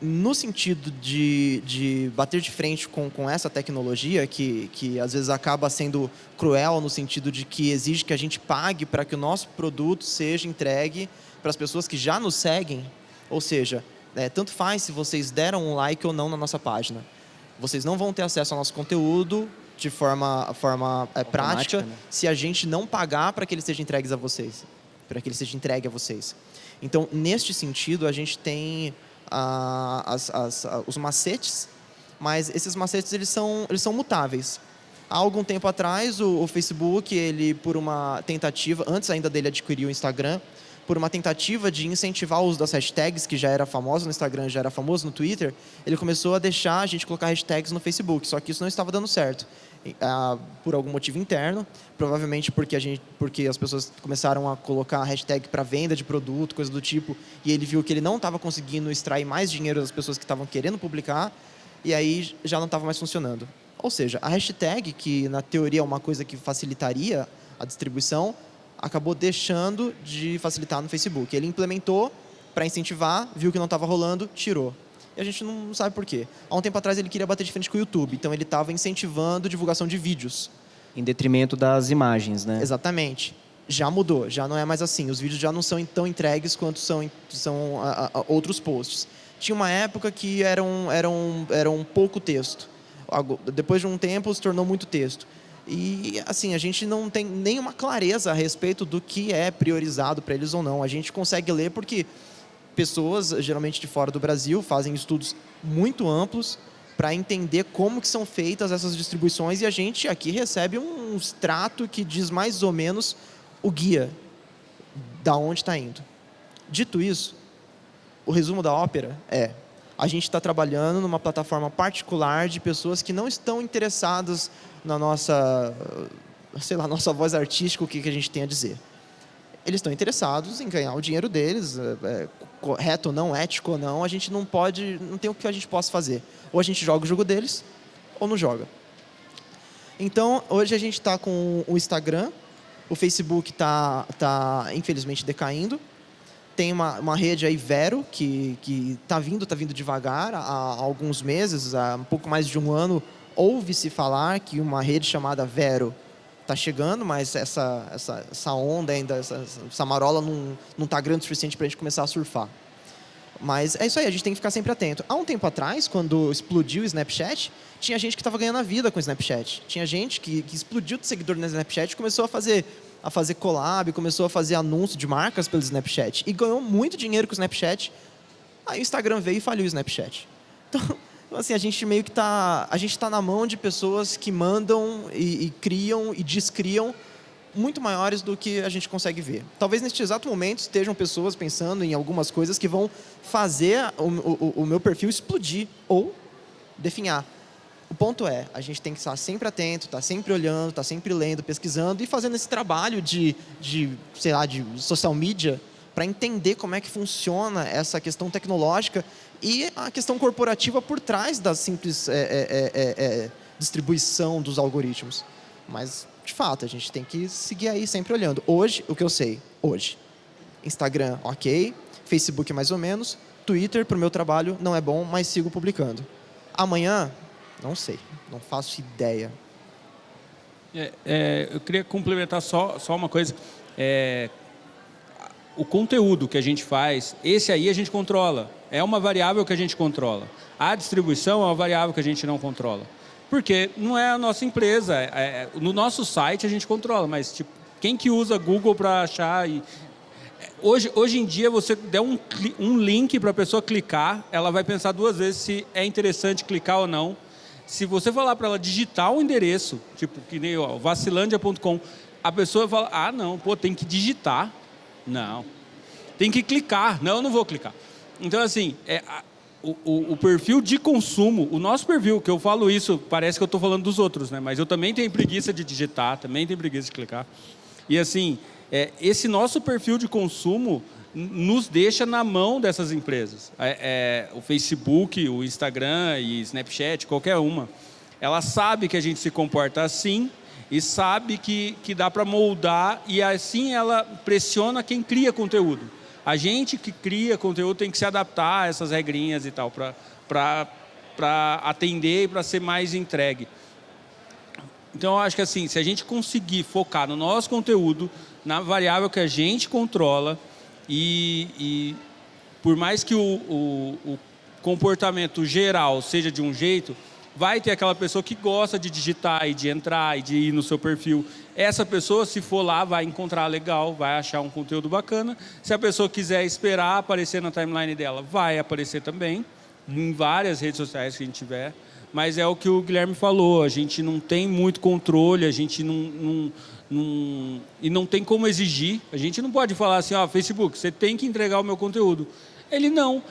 No sentido de bater de frente com essa tecnologia, que às vezes acaba sendo cruel, no sentido de que exige que a gente pague para que o nosso produto seja entregue para as pessoas que já nos seguem, ou seja, tanto faz se vocês deram um like ou não na nossa página. Vocês não vão ter acesso ao nosso conteúdo de forma prática, né? se a gente não pagar para que ele seja entregue a vocês. Então, neste sentido, a gente tem os macetes, mas esses macetes eles são mutáveis. Há algum tempo atrás, o Facebook, ele, por uma tentativa, antes ainda dele adquirir o Instagram, por uma tentativa de incentivar o uso das hashtags, que já era famoso no Instagram, já era famoso no Twitter, ele começou a deixar a gente colocar hashtags no Facebook, só que isso não estava dando certo. Por algum motivo interno, provavelmente porque as pessoas começaram a colocar hashtag para venda de produto, coisa do tipo, e ele viu que ele não estava conseguindo extrair mais dinheiro das pessoas que estavam querendo publicar, e aí já não estava mais funcionando. Ou seja, a hashtag, que na teoria é uma coisa que facilitaria a distribuição, acabou deixando de facilitar no Facebook. Ele implementou para incentivar, viu que não estava rolando, tirou. E a gente não sabe por quê. Há um tempo atrás ele queria bater de frente com o YouTube, então ele estava incentivando divulgação de vídeos. Em detrimento das imagens, né? Exatamente. Já mudou, já não é mais assim. Os vídeos já não são tão entregues quanto são outros posts. Tinha uma época que era um pouco texto. Depois de um tempo se tornou muito texto. E assim, a gente não tem nenhuma clareza a respeito do que é priorizado para eles ou não. A gente consegue ler porque pessoas, geralmente de fora do Brasil, fazem estudos muito amplos para entender como que são feitas essas distribuições, e a gente aqui recebe um extrato que diz mais ou menos o guia da onde está indo. Dito isso, o resumo da ópera é: a gente está trabalhando numa plataforma particular de pessoas que não estão interessadas na nossa voz artística, o que a gente tem a dizer. Eles estão interessados em ganhar o dinheiro deles, correto ou não, ético ou não, a gente não tem o que a gente possa fazer. Ou a gente joga o jogo deles, ou não joga. Então, hoje a gente está com o Instagram, o Facebook está infelizmente decaindo. Tem uma rede aí, Vero, que está vindo devagar. Há alguns meses, há um pouco mais de um ano, ouve-se falar que uma rede chamada Vero está chegando, mas essa onda ainda, essa marola não está grande o suficiente para a gente começar a surfar. Mas é isso aí, a gente tem que ficar sempre atento. Há um tempo atrás, quando explodiu o Snapchat, tinha gente que estava ganhando a vida com o Snapchat. Tinha gente que explodiu de seguidor no Snapchat e começou a fazer collab, começou a fazer anúncio de marcas pelo Snapchat e ganhou muito dinheiro com o Snapchat. Aí o Instagram veio e faliu o Snapchat. Então, assim, a gente meio que tá na mão de pessoas que mandam e criam e descriam muito maiores do que a gente consegue ver. Talvez neste exato momento estejam pessoas pensando em algumas coisas que vão fazer o meu perfil explodir ou definhar. O ponto é, a gente tem que estar sempre atento, estar sempre olhando, estar sempre lendo, pesquisando e fazendo esse trabalho de social media para entender como é que funciona essa questão tecnológica e a questão corporativa por trás da simples distribuição dos algoritmos. Mas, de fato, a gente tem que seguir aí sempre olhando. Hoje, o que eu sei, Instagram, ok, Facebook mais ou menos, Twitter, para o meu trabalho, não é bom, mas sigo publicando. Amanhã, não sei, não faço ideia. Eu queria complementar só uma coisa. O conteúdo que a gente faz, esse aí a gente controla. É uma variável que a gente controla. A distribuição é uma variável que a gente não controla. Porque não é a nossa empresa. No nosso site a gente controla, mas tipo, quem que usa Google para achar... Hoje em dia, você der um link para a pessoa clicar, ela vai pensar duas vezes se é interessante clicar ou não. Se você falar para ela digitar o endereço, tipo, que nem vacilandia.com, a pessoa fala, não, tem que digitar. Não. Tem que clicar. Não, eu não vou clicar. Então, assim, o perfil de consumo, o nosso perfil, que eu falo isso, parece que eu estou falando dos outros, né? Mas eu também tenho preguiça de digitar, também tenho preguiça de clicar. E, assim, esse nosso perfil de consumo nos deixa na mão dessas empresas. O Facebook, o Instagram e Snapchat, qualquer uma, ela sabe que a gente se comporta assim e sabe que dá para moldar, e assim ela pressiona quem cria conteúdo. A gente que cria conteúdo tem que se adaptar a essas regrinhas e tal, para atender e para ser mais entregue. Então, eu acho que assim, se a gente conseguir focar no nosso conteúdo, na variável que a gente controla, e por mais que o comportamento geral seja de um jeito, Vai ter aquela pessoa que gosta de digitar e de entrar e de ir no seu perfil. Essa pessoa, se for lá, vai encontrar legal, vai achar um conteúdo bacana. Se a pessoa quiser esperar aparecer na timeline dela, vai aparecer também, em várias redes sociais que a gente tiver. Mas é o que o Guilherme falou, a gente não tem muito controle, a gente não tem como exigir. A gente não pode falar assim, Facebook, você tem que entregar o meu conteúdo. Ele não.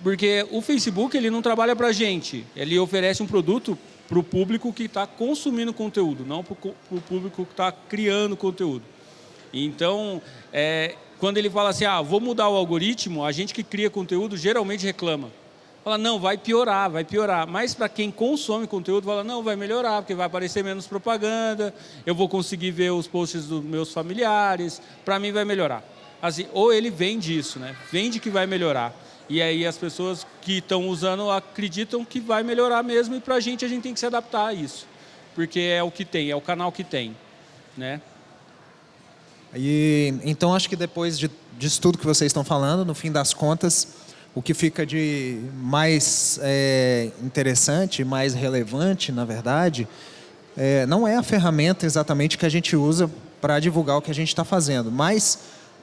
Porque o Facebook ele não trabalha para a gente, ele oferece um produto para o público que está consumindo conteúdo, não para o público que está criando conteúdo. Então, quando ele fala assim, vou mudar o algoritmo, a gente que cria conteúdo geralmente reclama. Fala, não, vai piorar. Mas para quem consome conteúdo, fala, não, vai melhorar, porque vai aparecer menos propaganda, eu vou conseguir ver os posts dos meus familiares, para mim vai melhorar. Assim, ou ele vende isso, né? Vende que vai melhorar. E aí as pessoas que estão usando acreditam que vai melhorar mesmo, e para a gente tem que se adaptar a isso. Porque é o que tem, é o canal que tem, né? E, então, acho que depois disso tudo que vocês estão falando, no fim das contas, o que fica de mais interessante, mais relevante, na verdade, não é a ferramenta exatamente que a gente usa para divulgar o que a gente está fazendo, mas,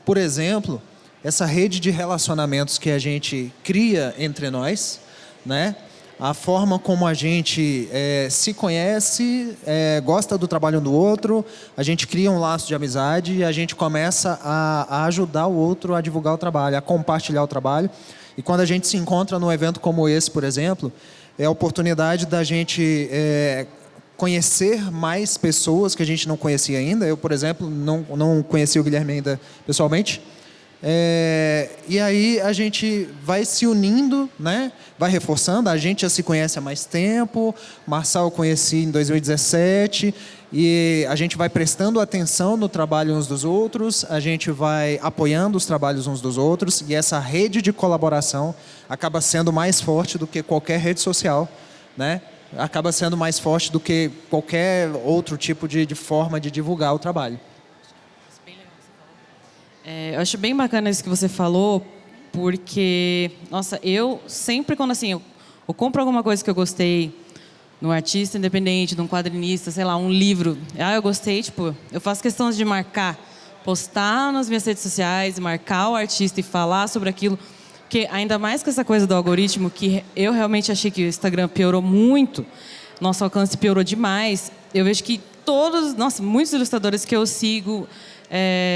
por exemplo, essa rede de relacionamentos que a gente cria entre nós, né? A forma como a gente se conhece, gosta do trabalho um do outro, a gente cria um laço de amizade e a gente começa a ajudar o outro a divulgar o trabalho, a compartilhar o trabalho. E quando a gente se encontra num evento como esse, por exemplo, é a oportunidade da gente conhecer mais pessoas que a gente não conhecia ainda. Eu, por exemplo, não conheci o Guilherme ainda pessoalmente. E aí a gente vai se unindo, né? Vai reforçando. A gente já se conhece há mais tempo. Marçal eu conheci em 2017 e a gente vai prestando atenção no trabalho uns dos outros, a gente vai apoiando os trabalhos uns dos outros e essa rede de colaboração acaba sendo mais forte do que qualquer rede social, né? Acaba sendo mais forte do que qualquer outro tipo de forma de divulgar o trabalho. Eu acho bem bacana isso que você falou, porque, nossa, eu sempre quando assim, eu compro alguma coisa que eu gostei, num artista independente, num quadrinista, sei lá, um livro, eu gostei, tipo, eu faço questão de marcar, postar nas minhas redes sociais, marcar o artista e falar sobre aquilo, porque ainda mais com essa coisa do algoritmo, que eu realmente achei que o Instagram piorou muito, nosso alcance piorou demais, eu vejo que muitos ilustradores que eu sigo,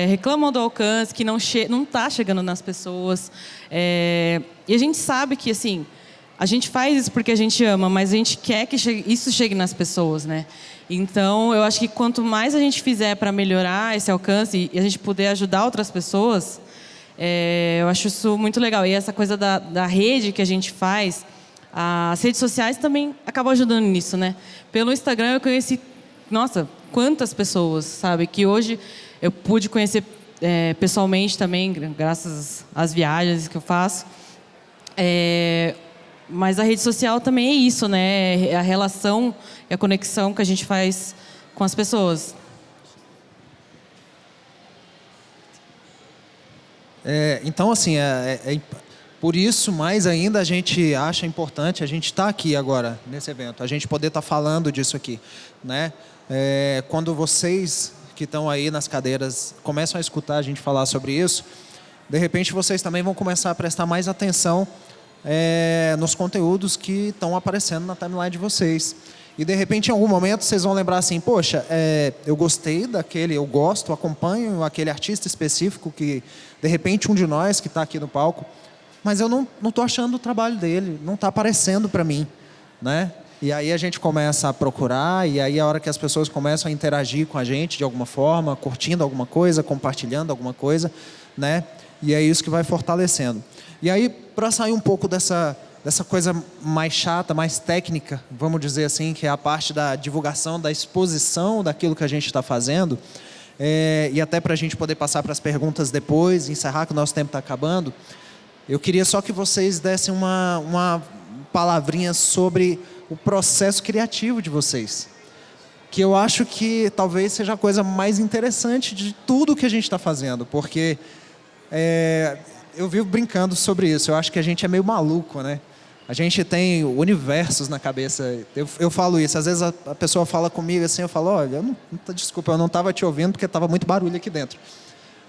reclamam do alcance, que não está chegando nas pessoas. E a gente sabe que, assim, a gente faz isso porque a gente ama, mas a gente quer que isso chegue nas pessoas, né? Então, eu acho que quanto mais a gente fizer para melhorar esse alcance e a gente puder ajudar outras pessoas, eu acho isso muito legal. E essa coisa da rede que a gente faz, as redes sociais também acabam ajudando nisso, né? Pelo Instagram eu conheci, nossa, quantas pessoas, sabe? Que hoje eu pude conhecer pessoalmente também, graças às viagens que eu faço. Mas a rede social também é isso, né? É a relação e a conexão que a gente faz com as pessoas. Então, assim, por isso, mais ainda, a gente acha importante a gente estar aqui agora, nesse evento, a gente poder estar falando disso aqui, né? Quando vocês que estão aí nas cadeiras começam a escutar a gente falar sobre isso, de repente vocês também vão começar a prestar mais atenção nos conteúdos que estão aparecendo na timeline de vocês. E de repente, em algum momento, vocês vão lembrar assim, poxa, eu gostei daquele, eu gosto, acompanho aquele artista específico que, de repente, um de nós que está aqui no palco, mas eu não estou achando o trabalho dele, não está aparecendo para mim, né? E aí a gente começa a procurar, e aí a hora que as pessoas começam a interagir com a gente de alguma forma, curtindo alguma coisa, compartilhando alguma coisa, né? E é isso que vai fortalecendo. E aí, para sair um pouco dessa coisa mais chata, mais técnica, vamos dizer assim, que é a parte da divulgação, da exposição daquilo que a gente está fazendo, e até para a gente poder passar para as perguntas depois, encerrar que o nosso tempo está acabando, eu queria só que vocês dessem uma palavrinha sobre o processo criativo de vocês, que eu acho que talvez seja a coisa mais interessante de tudo que a gente está fazendo, porque eu vivo brincando sobre isso, eu acho que a gente é meio maluco, né? A gente tem universos na cabeça. Eu falo isso. Às vezes a pessoa fala comigo assim, eu falo, olha, desculpa, eu não estava te ouvindo porque estava muito barulho aqui dentro.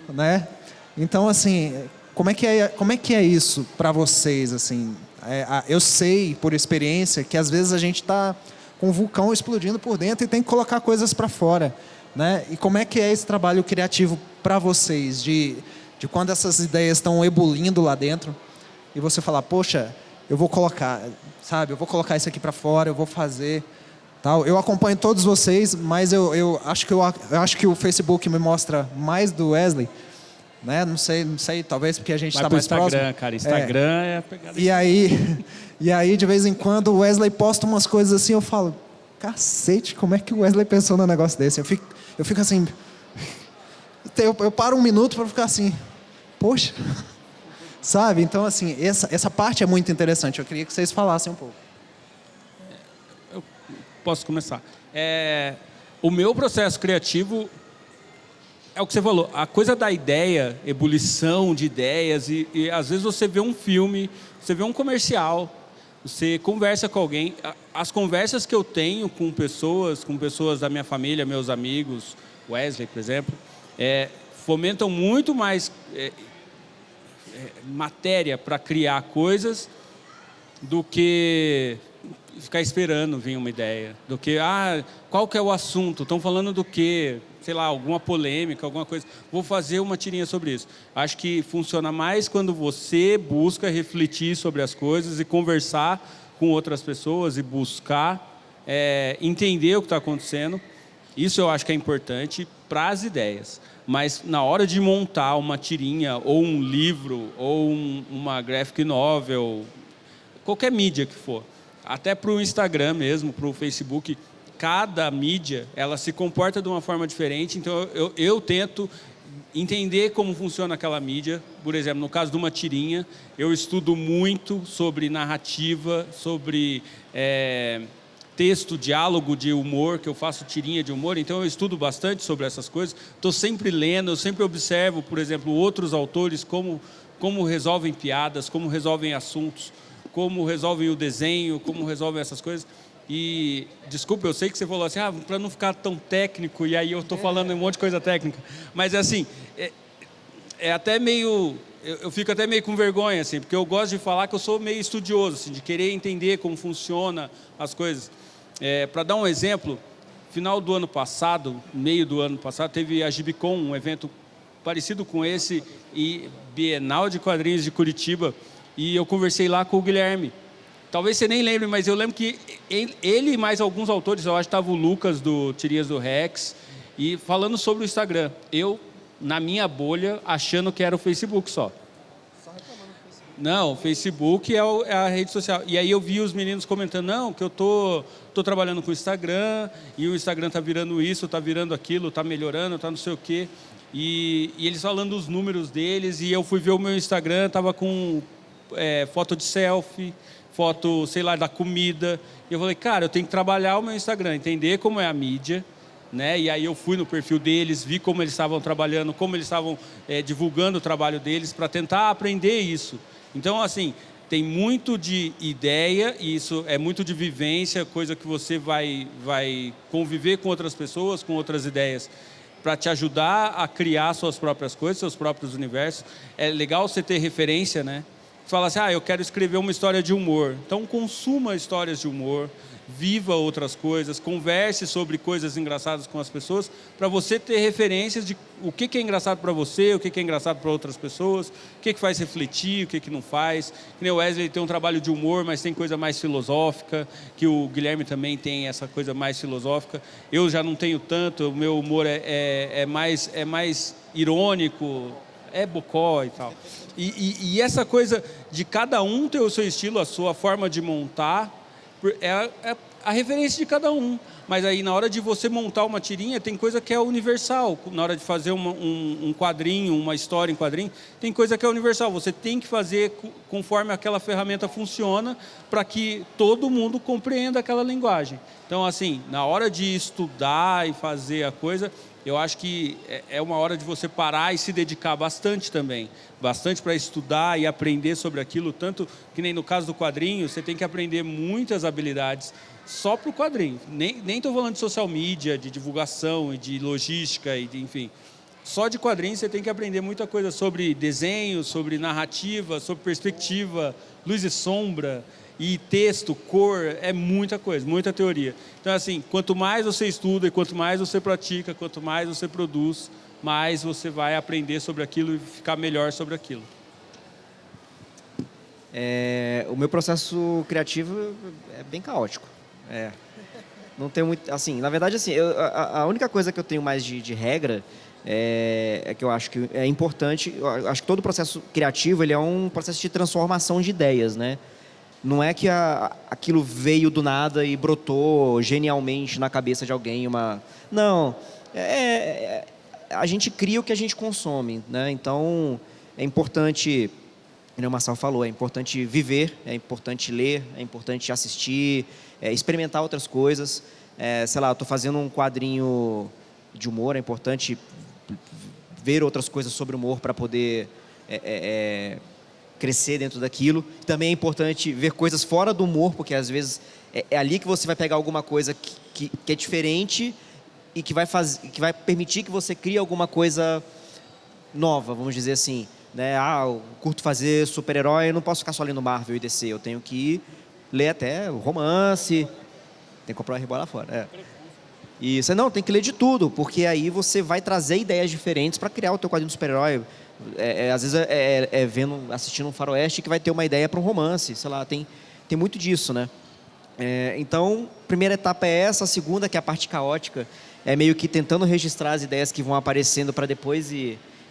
Né? Então, assim, como é que é isso para vocês? Assim? Eu sei, por experiência, que às vezes a gente está com um vulcão explodindo por dentro e tem que colocar coisas para fora. Né? E como é que é esse trabalho criativo para vocês? De quando essas ideias estão ebulindo lá dentro e você falar, poxa, eu vou colocar, sabe? Eu vou colocar isso aqui para fora, eu vou fazer, tal. Eu acompanho todos vocês, mas eu acho que o Facebook me mostra mais do Wesley, né? Não sei, talvez porque a gente está mais próximo. Instagram, cara, Instagram é a pegada. E aí de vez em quando o Wesley posta umas coisas assim, eu falo, cacete, como é que o Wesley pensou num negócio desse? Eu fico assim, eu paro um minuto para ficar assim, poxa. Sabe? Então, assim, essa parte é muito interessante. Eu queria que vocês falassem um pouco. Eu posso começar. O meu processo criativo é o que você falou. A coisa da ideia, ebulição de ideias. E às vezes você vê um filme, você vê um comercial, você conversa com alguém. As conversas que eu tenho com pessoas da minha família, meus amigos, Wesley, por exemplo, fomentam muito mais... matéria para criar coisas do que ficar esperando vir uma ideia, do que qual que é o assunto, estão falando do que, sei lá, alguma polêmica, alguma coisa, vou fazer uma tirinha sobre isso. Acho que funciona mais quando você busca refletir sobre as coisas e conversar com outras pessoas e buscar entender o que está acontecendo. Isso eu acho que é importante para as ideias. Mas na hora de montar uma tirinha, ou um livro, ou uma graphic novel, qualquer mídia que for, até para o Instagram mesmo, para o Facebook, cada mídia ela se comporta de uma forma diferente. Então eu tento entender como funciona aquela mídia. Por exemplo, no caso de uma tirinha, eu estudo muito sobre narrativa, sobre... texto, diálogo de humor, que eu faço tirinha de humor, então eu estudo bastante sobre essas coisas. Estou sempre lendo, eu sempre observo, por exemplo, outros autores, como resolvem piadas, como resolvem assuntos, como resolvem o desenho, como resolvem essas coisas. E, desculpa, eu sei que você falou assim, para não ficar tão técnico, e aí eu estou falando um monte de coisa técnica, mas assim, é até meio... Eu fico até meio com vergonha, assim, porque eu gosto de falar que eu sou meio estudioso, assim, de querer entender como funciona as coisas. Para dar um exemplo, final do ano passado, meio do ano passado, teve a Gibicon, um evento parecido com esse, e Bienal de Quadrinhos de Curitiba, e eu conversei lá com o Guilherme. Talvez você nem lembre, mas eu lembro que ele e mais alguns autores, eu acho que estava o Lucas do Tirinhas do Rex, e falando sobre o Instagram. Eu, na minha bolha, achando que era o Facebook só. Não, o Facebook é a rede social. E aí eu vi os meninos comentando, não, que eu tô trabalhando com o Instagram, e o Instagram tá virando isso, tá virando aquilo, tá melhorando, tá não sei o quê. E eles falando os números deles, e eu fui ver o meu Instagram, tava com foto de selfie, foto, sei lá, da comida. E eu falei, cara, eu tenho que trabalhar o meu Instagram, entender como é a mídia, né? E aí eu fui no perfil deles, vi como eles estavam trabalhando, como eles estavam divulgando o trabalho deles, para tentar aprender isso. Então, assim, tem muito de ideia, e isso é muito de vivência, coisa que você vai conviver com outras pessoas, com outras ideias, para te ajudar a criar suas próprias coisas, seus próprios universos. É legal você ter referência, né? Você fala assim, eu quero escrever uma história de humor. Então, consuma histórias de humor, viva outras coisas, converse sobre coisas engraçadas com as pessoas, para você ter referências de o que é engraçado para você, o que é engraçado para outras pessoas, o que faz refletir, o que não faz. Que nem o Wesley tem um trabalho de humor, mas tem coisa mais filosófica, que o Guilherme também tem essa coisa mais filosófica. Eu já não tenho tanto, o meu humor é mais irônico, é bocó e tal. E essa coisa de cada um ter o seu estilo, a sua forma de montar, é a referência de cada um. Mas aí, na hora de você montar uma tirinha, tem coisa que é universal. Na hora de fazer um quadrinho, uma história em quadrinho, tem coisa que é universal. Você tem que fazer conforme aquela ferramenta funciona, para que todo mundo compreenda aquela linguagem. Então, assim, na hora de estudar e fazer a coisa, eu acho que é uma hora de você parar e se dedicar bastante também. Bastante para estudar e aprender sobre aquilo. Tanto que nem no caso do quadrinho, você tem que aprender muitas habilidades só para o quadrinho. Nem estou falando de social media, de divulgação, de logística, enfim. Só de quadrinho você tem que aprender muita coisa sobre desenho, sobre narrativa, sobre perspectiva, luz e sombra, e texto, cor, é muita coisa, muita teoria. Então, assim, quanto mais você estuda e quanto mais você pratica, quanto mais você produz, mais você vai aprender sobre aquilo e ficar melhor sobre aquilo. O meu processo criativo é bem caótico. Não tem muito, assim, na verdade, assim, a única coisa que eu tenho mais de regra é que eu acho que é importante. Eu acho que todo processo criativo ele é um processo de transformação de ideias, né? Não é que aquilo veio do nada e brotou genialmente na cabeça de alguém. Não, a gente cria o que a gente consome, né? Então, é importante, como o Marcel falou, é importante viver, é importante ler, é importante assistir, experimentar outras coisas. Sei lá, eu estou fazendo um quadrinho de humor, é importante ver outras coisas sobre humor para poder crescer dentro daquilo. Também é importante ver coisas fora do humor, porque às vezes é ali que você vai pegar alguma coisa que é diferente e que vai permitir que você crie alguma coisa nova, vamos dizer assim, né? Eu curto fazer super-herói, eu não posso ficar só lendo Marvel e DC, eu tenho que ler até romance, tem que comprar uma rebola lá fora. E você não, tem que ler de tudo, porque aí você vai trazer ideias diferentes para criar o teu quadrinho de super-herói. Às vezes assistindo um faroeste que vai ter uma ideia para um romance, sei lá, tem muito disso, né? Então, a primeira etapa é essa, a segunda, que é a parte caótica, é meio que tentando registrar as ideias que vão aparecendo para depois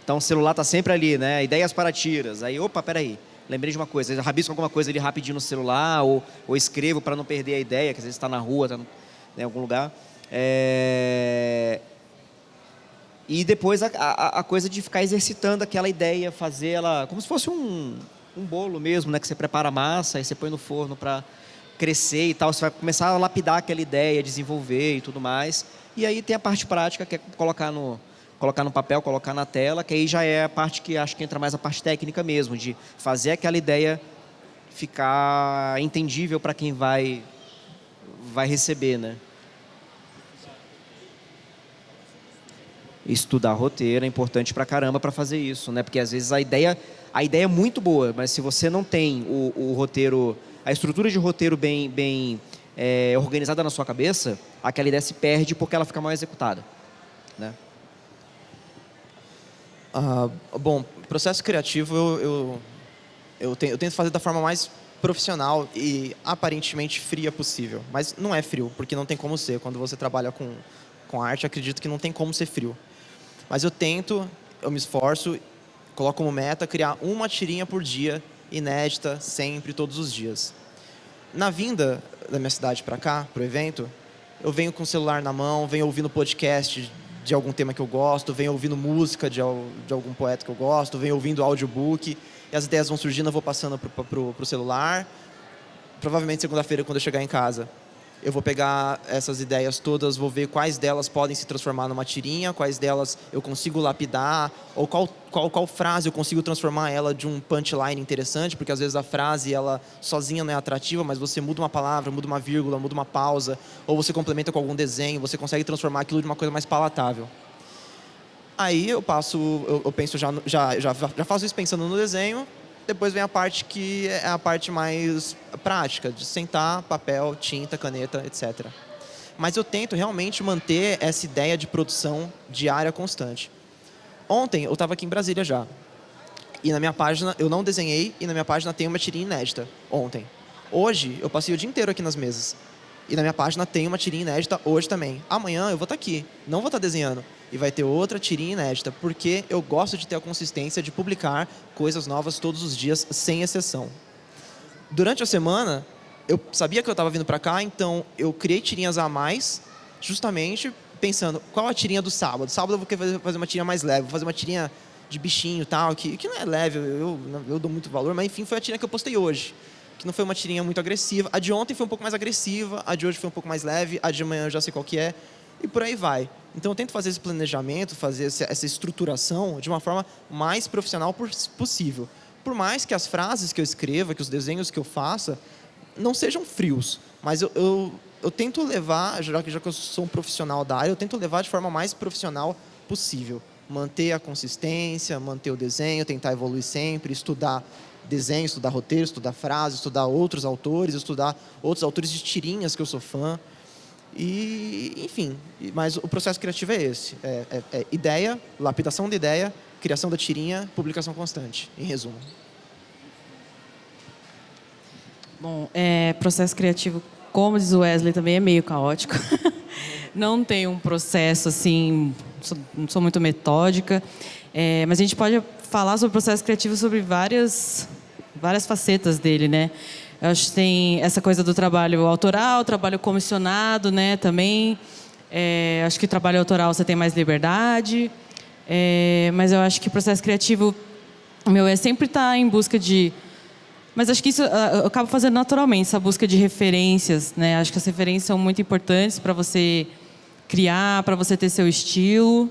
Então, o celular está sempre ali, né? Ideias para tiras. Aí, opa, peraí, lembrei de uma coisa, eu rabisco alguma coisa ali rapidinho no celular, ou escrevo para não perder a ideia, que às vezes está na rua, está em algum lugar. E depois a coisa de ficar exercitando aquela ideia, fazer ela como se fosse um bolo mesmo, né? Que você prepara a massa e você põe no forno para crescer e tal. Você vai começar a lapidar aquela ideia, desenvolver e tudo mais. E aí tem a parte prática, que é colocar no papel, colocar na tela, que aí já é a parte que acho que entra mais a parte técnica mesmo, de fazer aquela ideia ficar entendível para quem vai receber, né? Estudar roteiro é importante pra caramba para fazer isso, né? Porque às vezes a ideia é muito boa, mas se você não tem o roteiro, a estrutura de roteiro bem organizada na sua cabeça, aquela ideia se perde porque ela fica mal executada, né? Bom, processo criativo eu tento fazer da forma mais profissional e aparentemente fria possível, mas não é frio, porque não tem como ser. Quando você trabalha com arte, acredito que não tem como ser frio. Mas eu me esforço, coloco como meta criar uma tirinha por dia, inédita, sempre, todos os dias. Na vinda da minha cidade para cá, para o evento, eu venho com o celular na mão, venho ouvindo podcast de algum tema que eu gosto, venho ouvindo música de algum poeta que eu gosto, venho ouvindo audiobook, e as ideias vão surgindo, eu vou passando pro celular. Provavelmente segunda-feira, quando eu chegar em casa, eu vou pegar essas ideias todas, vou ver quais delas podem se transformar numa tirinha, quais delas eu consigo lapidar, ou qual frase eu consigo transformar ela de um punchline interessante, porque às vezes a frase ela sozinha não é atrativa, mas você muda uma palavra, muda uma vírgula, muda uma pausa, ou você complementa com algum desenho, você consegue transformar aquilo de uma coisa mais palatável. Aí eu penso já faço isso pensando no desenho. Depois vem a parte que é a parte mais prática, de sentar, papel, tinta, caneta, etc. Mas eu tento realmente manter essa ideia de produção diária constante. Ontem eu estava aqui em Brasília já. E na minha página, eu não desenhei, e na minha página tem uma tirinha inédita, ontem. Hoje, eu passei o dia inteiro aqui nas mesas. E na minha página tem uma tirinha inédita hoje também. Amanhã eu vou estar aqui, não vou estar desenhando. E vai ter outra tirinha inédita, porque eu gosto de ter a consistência de publicar coisas novas todos os dias, sem exceção. Durante a semana, eu sabia que eu estava vindo para cá, então eu criei tirinhas a mais, justamente pensando, qual a tirinha do sábado? Sábado eu vou querer fazer uma tirinha mais leve, vou fazer uma tirinha de bichinho e tal, que não é leve, eu dou muito valor, mas enfim, foi a tirinha que eu postei hoje. Que não foi uma tirinha muito agressiva. A de ontem foi um pouco mais agressiva, a de hoje foi um pouco mais leve, a de amanhã eu já sei qual que é. e por aí vai. Então eu tento fazer esse planejamento, fazer essa estruturação de uma forma mais profissional possível. Por mais que as frases que eu escreva, que os desenhos que eu faça, não sejam frios, mas eu tento levar, já que eu sou um profissional da área, eu tento levar de forma mais profissional possível. Manter a consistência, manter o desenho, tentar evoluir sempre, estudar desenho, estudar roteiro, estudar frases, estudar outros autores, estudar outros autores de tirinhas que eu sou fã. E, enfim, mas o processo criativo é esse. É ideia, lapidação da ideia, criação da tirinha, publicação constante, em resumo. Bom, processo criativo, como diz o Wesley, também é meio caótico. Não tem um processo assim, não sou muito metódica, mas a gente pode falar sobre o processo criativo sobre várias facetas dele, né? Eu acho que tem essa coisa do trabalho autoral, trabalho comissionado, né, também. Acho que o trabalho autoral você tem mais liberdade, mas eu acho que o processo criativo meu é sempre estar em busca de... Mas acho que isso eu acabo fazendo naturalmente, essa busca de referências, né? Acho que as referências são muito importantes para você criar, para você ter seu estilo.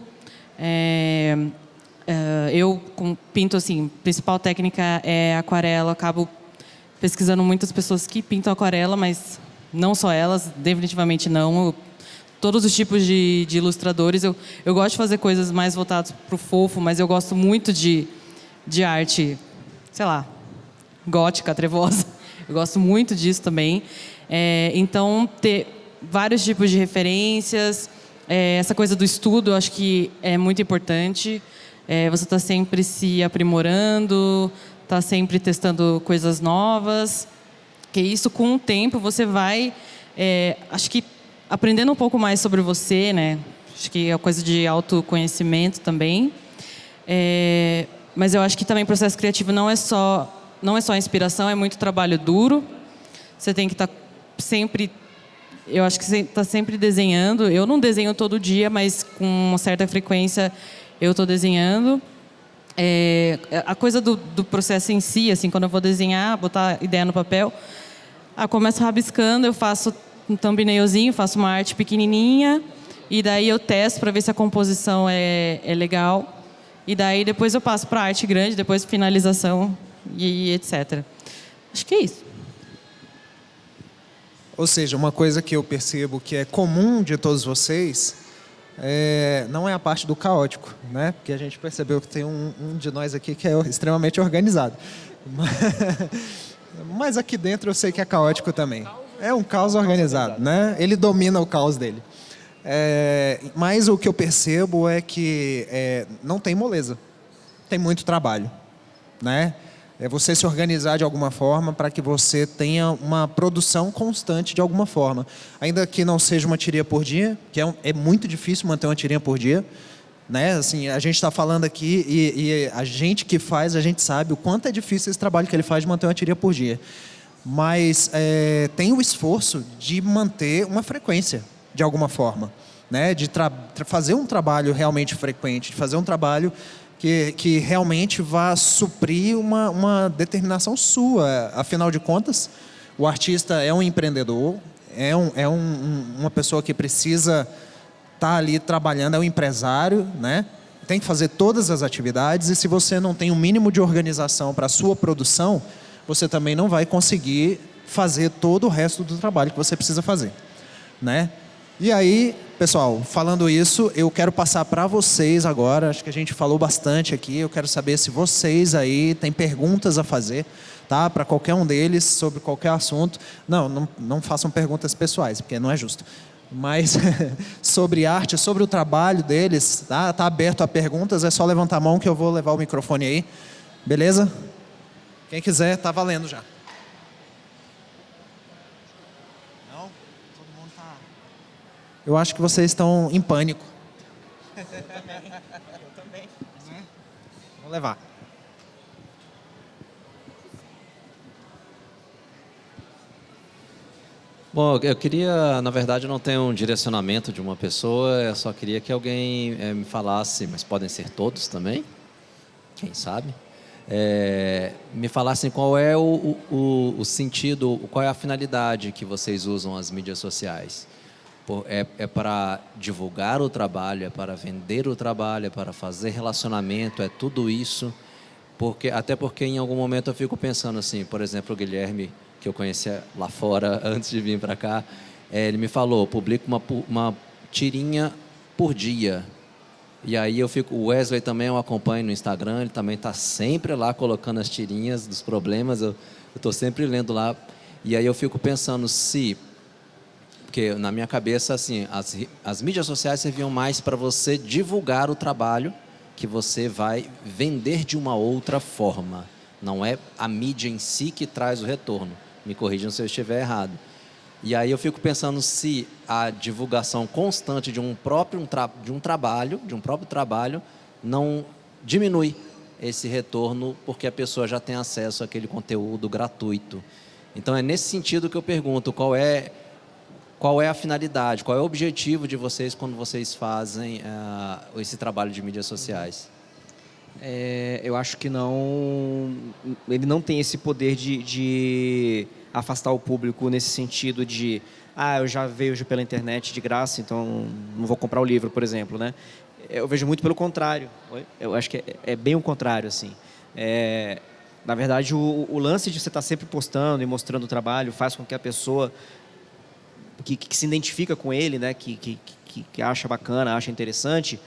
Eu pinto assim, a principal técnica é aquarela, acabo pesquisando muitas pessoas que pintam aquarela, mas não só elas, definitivamente não. Todos os tipos de ilustradores. Eu gosto de fazer coisas mais voltadas para o fofo, mas eu gosto muito de arte, sei lá, gótica, trevosa. Eu gosto muito disso também. Então, ter vários tipos de referências, essa coisa do estudo, eu acho que é muito importante. Você está sempre se aprimorando, está sempre testando coisas novas. Que isso, com o tempo, você vai, acho que, aprendendo um pouco mais sobre você, né? Acho que é coisa de autoconhecimento também. Mas eu acho que também o processo criativo não é só inspiração, é muito trabalho duro. Você tem que estar sempre... Eu acho que você está sempre desenhando. Eu não desenho todo dia, mas com uma certa frequência eu estou desenhando. A coisa do processo em si, assim, quando eu vou desenhar, botar ideia no papel, eu começo rabiscando, eu faço um thumbnailzinho, faço uma arte pequenininha, e daí eu testo para ver se a composição é legal. E daí depois eu passo para a arte grande, depois finalização e etc. Acho que é isso. Ou seja, uma coisa que eu percebo que é comum de todos vocês não é a parte do caótico, né? Porque a gente percebeu que tem um de nós aqui que é extremamente organizado. Mas aqui dentro eu sei que é caótico também. É um caos organizado, né? Ele domina o caos dele. Mas o que eu percebo é que não tem moleza. Tem muito trabalho, né? É você se organizar de alguma forma para que você tenha uma produção constante de alguma forma. Ainda que não seja uma tirinha por dia, que é muito difícil manter uma tirinha por dia, né? Assim, a gente está falando aqui e a gente que faz, a gente sabe o quanto é difícil esse trabalho que ele faz de manter uma tirinha por dia. Mas tem o esforço de manter uma frequência, de alguma forma, né? De fazer um trabalho realmente frequente, de fazer um trabalho que realmente vá suprir uma determinação sua. Afinal de contas, o artista é um empreendedor, uma pessoa que precisa estar ali trabalhando, é um empresário, né? Tem que fazer todas as atividades, e se você não tem um mínimo de organização para a sua produção, você também não vai conseguir fazer todo o resto do trabalho que você precisa fazer, né? E aí, pessoal, falando isso, eu quero passar para vocês agora. Acho que a gente falou bastante aqui. Eu quero saber se vocês aí têm perguntas a fazer, tá? Para qualquer um deles, sobre qualquer assunto. Não façam perguntas pessoais, porque não é justo. Mas sobre arte, sobre o trabalho deles, tá? Tá aberto a perguntas. É só levantar a mão que eu vou levar o microfone aí. Beleza? Quem quiser, tá valendo já. Eu acho que vocês estão em pânico. Eu também. Vou levar. Bom, eu queria, na verdade, não ter um direcionamento de uma pessoa, eu só queria que alguém me falasse, mas podem ser todos também, quem sabe, me falassem qual é o sentido, qual é a finalidade que vocês usam as mídias sociais. É para divulgar o trabalho, é para vender o trabalho, é para fazer relacionamento, é tudo isso. Até porque em algum momento eu fico pensando assim, por exemplo, o Guilherme, que eu conhecia lá fora antes de vir para cá, ele me falou, publica uma tirinha por dia. E aí o Wesley também eu acompanho no Instagram, ele também está sempre lá colocando as tirinhas dos problemas, eu estou sempre lendo lá. E aí eu fico pensando porque na minha cabeça, assim, as mídias sociais serviam mais para você divulgar o trabalho que você vai vender de uma outra forma. Não é a mídia em si que traz o retorno. Me corrijam se eu estiver errado. E aí eu fico pensando se a divulgação constante de um próprio trabalho, não diminui esse retorno porque a pessoa já tem acesso àquele conteúdo gratuito. Então é nesse sentido que eu pergunto qual é a finalidade, qual é o objetivo de vocês quando vocês fazem esse trabalho de mídias sociais? Eu acho que ele não tem esse poder de afastar o público nesse sentido de eu já vejo pela internet de graça, então não vou comprar o livro, por exemplo, né? Eu vejo muito pelo contrário. Eu acho que é bem o contrário, assim. Na verdade, o lance de você estar sempre postando e mostrando o trabalho faz com que a pessoa que se identifica com ele, né, que acha bacana, acha interessante,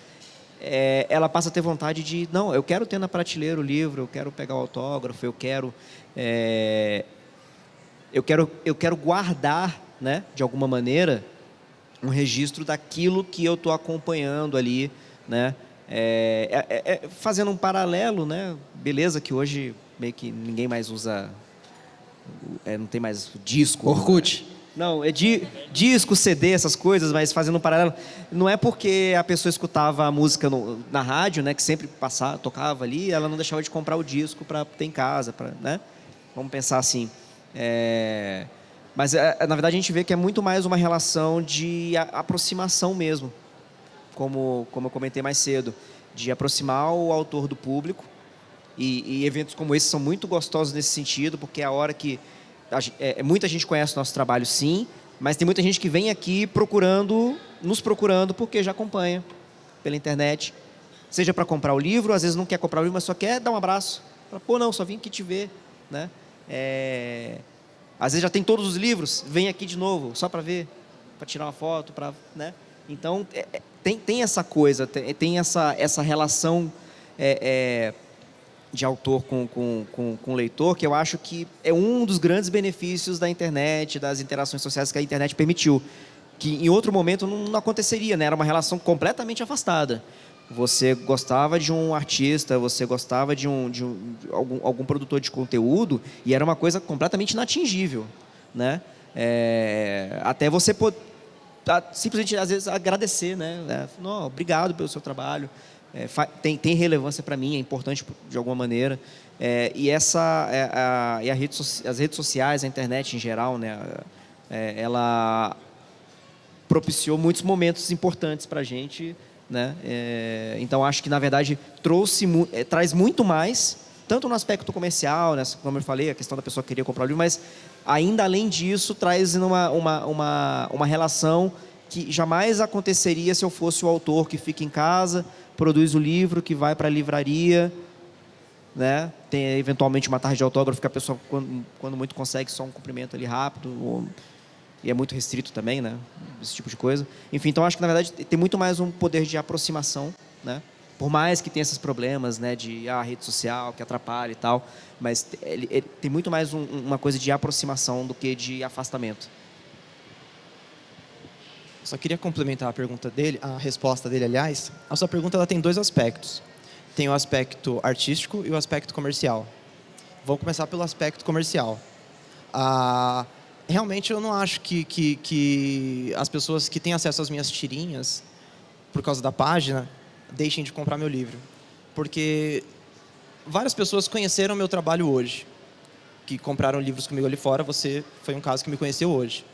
ela passa a ter vontade de, não, eu quero ter na prateleira o livro, eu quero pegar o autógrafo, eu quero guardar, né, de alguma maneira, um registro daquilo que eu estou acompanhando ali, né, fazendo um paralelo, né, beleza que hoje meio que ninguém mais usa, não tem mais disco. Orkut. Não, disco, CD, essas coisas, mas fazendo um paralelo. Não é porque a pessoa escutava a música na rádio, né, que sempre tocava ali, ela não deixava de comprar o disco para ter em casa, né? Vamos pensar assim. Mas, na verdade, a gente vê que é muito mais uma relação de aproximação mesmo, como eu comentei mais cedo, de aproximar o autor do público. E eventos como esse são muito gostosos nesse sentido, porque é a hora que muita gente conhece o nosso trabalho, sim, mas tem muita gente que vem aqui nos procurando porque já acompanha pela internet, seja para comprar o livro, às vezes não quer comprar o livro, mas só quer dar um abraço. Fala, não, só vim aqui te ver, né? Às vezes já tem todos os livros, vem aqui de novo, só para ver, para tirar uma foto, né? Então, tem essa coisa, tem essa relação de autor com leitor, que eu acho que é um dos grandes benefícios da internet, das interações sociais que a internet permitiu, que em outro momento não aconteceria, né? Era uma relação completamente afastada. Você gostava de um artista, você gostava de algum produtor de conteúdo, e era uma coisa completamente inatingível, né? Até você simplesmente, às vezes, agradecer, né? Não, obrigado pelo seu trabalho. Tem relevância para mim, é importante de alguma maneira. As redes sociais, a internet em geral, né, ela propiciou muitos momentos importantes para a gente, né? Então, acho que, na verdade, traz muito mais, tanto no aspecto comercial, né, como eu falei, a questão da pessoa querer comprar o livro, mas, ainda além disso, traz uma relação que jamais aconteceria se eu fosse o autor que fica em casa, produz o livro, que vai para a livraria, né? Tem eventualmente uma tarde de autógrafo que a pessoa, quando muito, consegue só um cumprimento ali rápido, e é muito restrito também, né? Esse tipo de coisa. Enfim, então acho que, na verdade, tem muito mais um poder de aproximação, né? Por mais que tenha esses problemas, né, de rede social que atrapalha e tal, mas ele tem muito mais uma coisa de aproximação do que de afastamento. Só queria complementar a pergunta dele, a resposta dele, aliás. A sua pergunta ela tem dois aspectos. Tem o aspecto artístico e o aspecto comercial. Vou começar pelo aspecto comercial. Realmente eu não acho que as pessoas que têm acesso às minhas tirinhas, por causa da página, deixem de comprar meu livro. Porque várias pessoas conheceram meu trabalho hoje, que compraram livros comigo ali fora. Você foi um caso que me conheceu hoje.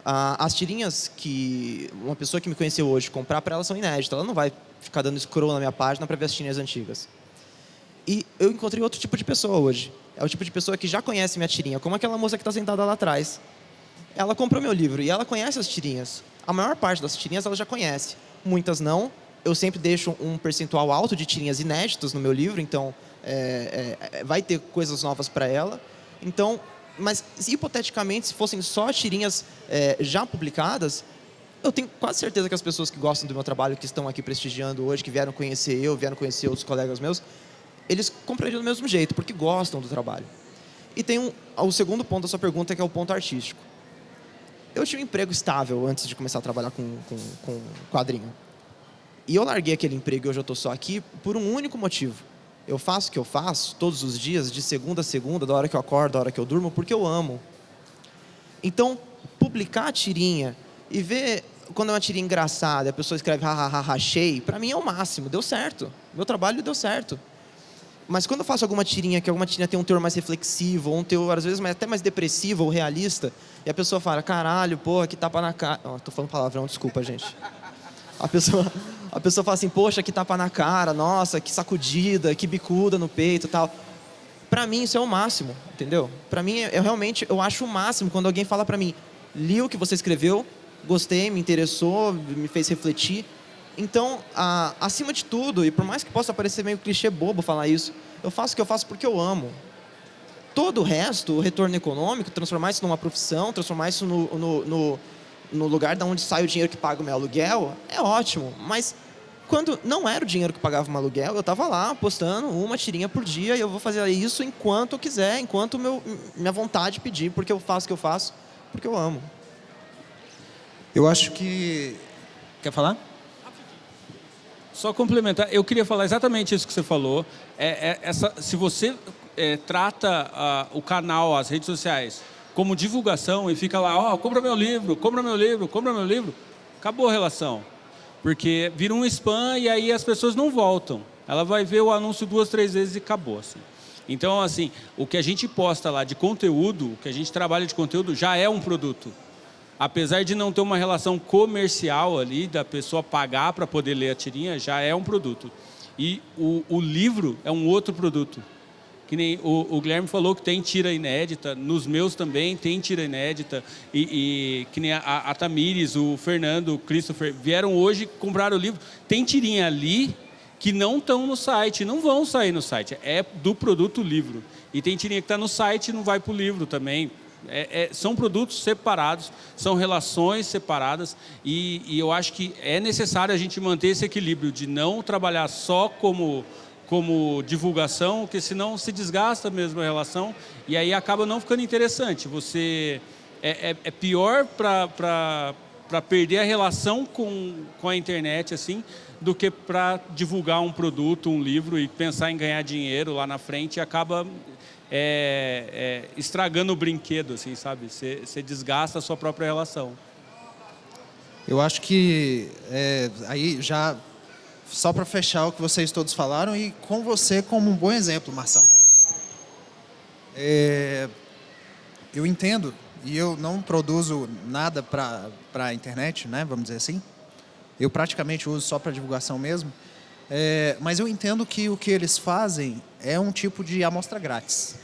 As tirinhas que uma pessoa que me conheceu hoje comprar, para ela são inéditas. Ela não vai ficar dando scroll na minha página para ver as tirinhas antigas. E eu encontrei outro tipo de pessoa hoje. É o tipo de pessoa que já conhece minha tirinha, como aquela moça que está sentada lá atrás. Ela comprou meu livro e ela conhece as tirinhas. A maior parte das tirinhas ela já conhece. Muitas não. Eu sempre deixo um percentual alto de tirinhas inéditas no meu livro, então vai ter coisas novas para ela. Então, mas hipoteticamente, se fossem só tirinhas já publicadas, eu tenho quase certeza que as pessoas que gostam do meu trabalho, que estão aqui prestigiando hoje, que vieram conhecer eu, vieram conhecer outros colegas meus, eles comprariam do mesmo jeito, porque gostam do trabalho. E tem o segundo ponto da sua pergunta, que é o ponto artístico. Eu tinha um emprego estável antes de começar a trabalhar com quadrinho. E eu larguei aquele emprego e hoje eu estou só aqui por um único motivo. Eu faço o que eu faço todos os dias, de segunda a segunda, da hora que eu acordo, da hora que eu durmo, porque eu amo. Então, publicar a tirinha e ver quando é uma tirinha engraçada, a pessoa escreve hahaha, rachei, para mim é o máximo, deu certo. Meu trabalho deu certo. Mas quando eu faço alguma tirinha, que alguma tirinha tem um teor mais reflexivo, ou um teor, às vezes, até mais depressivo ou realista, e a pessoa fala, caralho, porra, que tapa na cara... Oh, tô falando palavrão, desculpa, gente. A pessoa fala assim, poxa, que tapa na cara, nossa, que sacudida, que bicuda no peito e tal. Pra mim, isso é o máximo, entendeu? Pra mim, eu acho o máximo quando alguém fala pra mim, li o que você escreveu, gostei, me interessou, me fez refletir. Então, acima de tudo, e por mais que possa parecer meio clichê bobo falar isso, eu faço o que eu faço porque eu amo. Todo o resto, o retorno econômico, transformar isso numa profissão, transformar isso no lugar de onde sai o dinheiro que paga o meu aluguel, é ótimo. Mas quando não era o dinheiro que pagava o meu aluguel, eu estava lá postando uma tirinha por dia e eu vou fazer isso enquanto eu quiser, enquanto minha vontade pedir, porque eu faço o que eu faço, porque eu amo. Eu acho que... Quer falar? Só complementar, eu queria falar exatamente isso que você falou. Se você trata o canal, as redes sociais, como divulgação e fica lá, compra meu livro, compra meu livro, compra meu livro, acabou a relação. Porque vira um spam e aí as pessoas não voltam. Ela vai ver o anúncio 2, 3 vezes e acabou. Assim. Então, assim, o que a gente posta lá de conteúdo, o que a gente trabalha de conteúdo, já é um produto. Apesar de não ter uma relação comercial ali, da pessoa pagar para poder ler a tirinha, já é um produto. E o livro é um outro produto. Que nem o Guilherme falou que tem tira inédita, nos meus também tem tira inédita, e que nem a Tamires, o Fernando, o Christopher, vieram hoje comprar o livro. Tem tirinha ali que não estão no site, não vão sair no site, é do produto livro. E tem tirinha que está no site e não vai para o livro também. São produtos separados, são relações separadas e eu acho que é necessário a gente manter esse equilíbrio de não trabalhar só como divulgação, porque senão se desgasta mesmo a relação e aí acaba não ficando interessante. Você é pior para perder a relação com a internet assim, do que para divulgar um produto, um livro e pensar em ganhar dinheiro lá na frente e acaba... estragando o brinquedo, assim, sabe? Você desgasta a sua própria relação. Eu acho que aí já só para fechar o que vocês todos falaram e com você como um bom exemplo, Marçal. Eu entendo e eu não produzo nada para a internet, né? Vamos dizer assim. Eu praticamente uso só para divulgação mesmo. Mas eu entendo que o que eles fazem é um tipo de amostra grátis.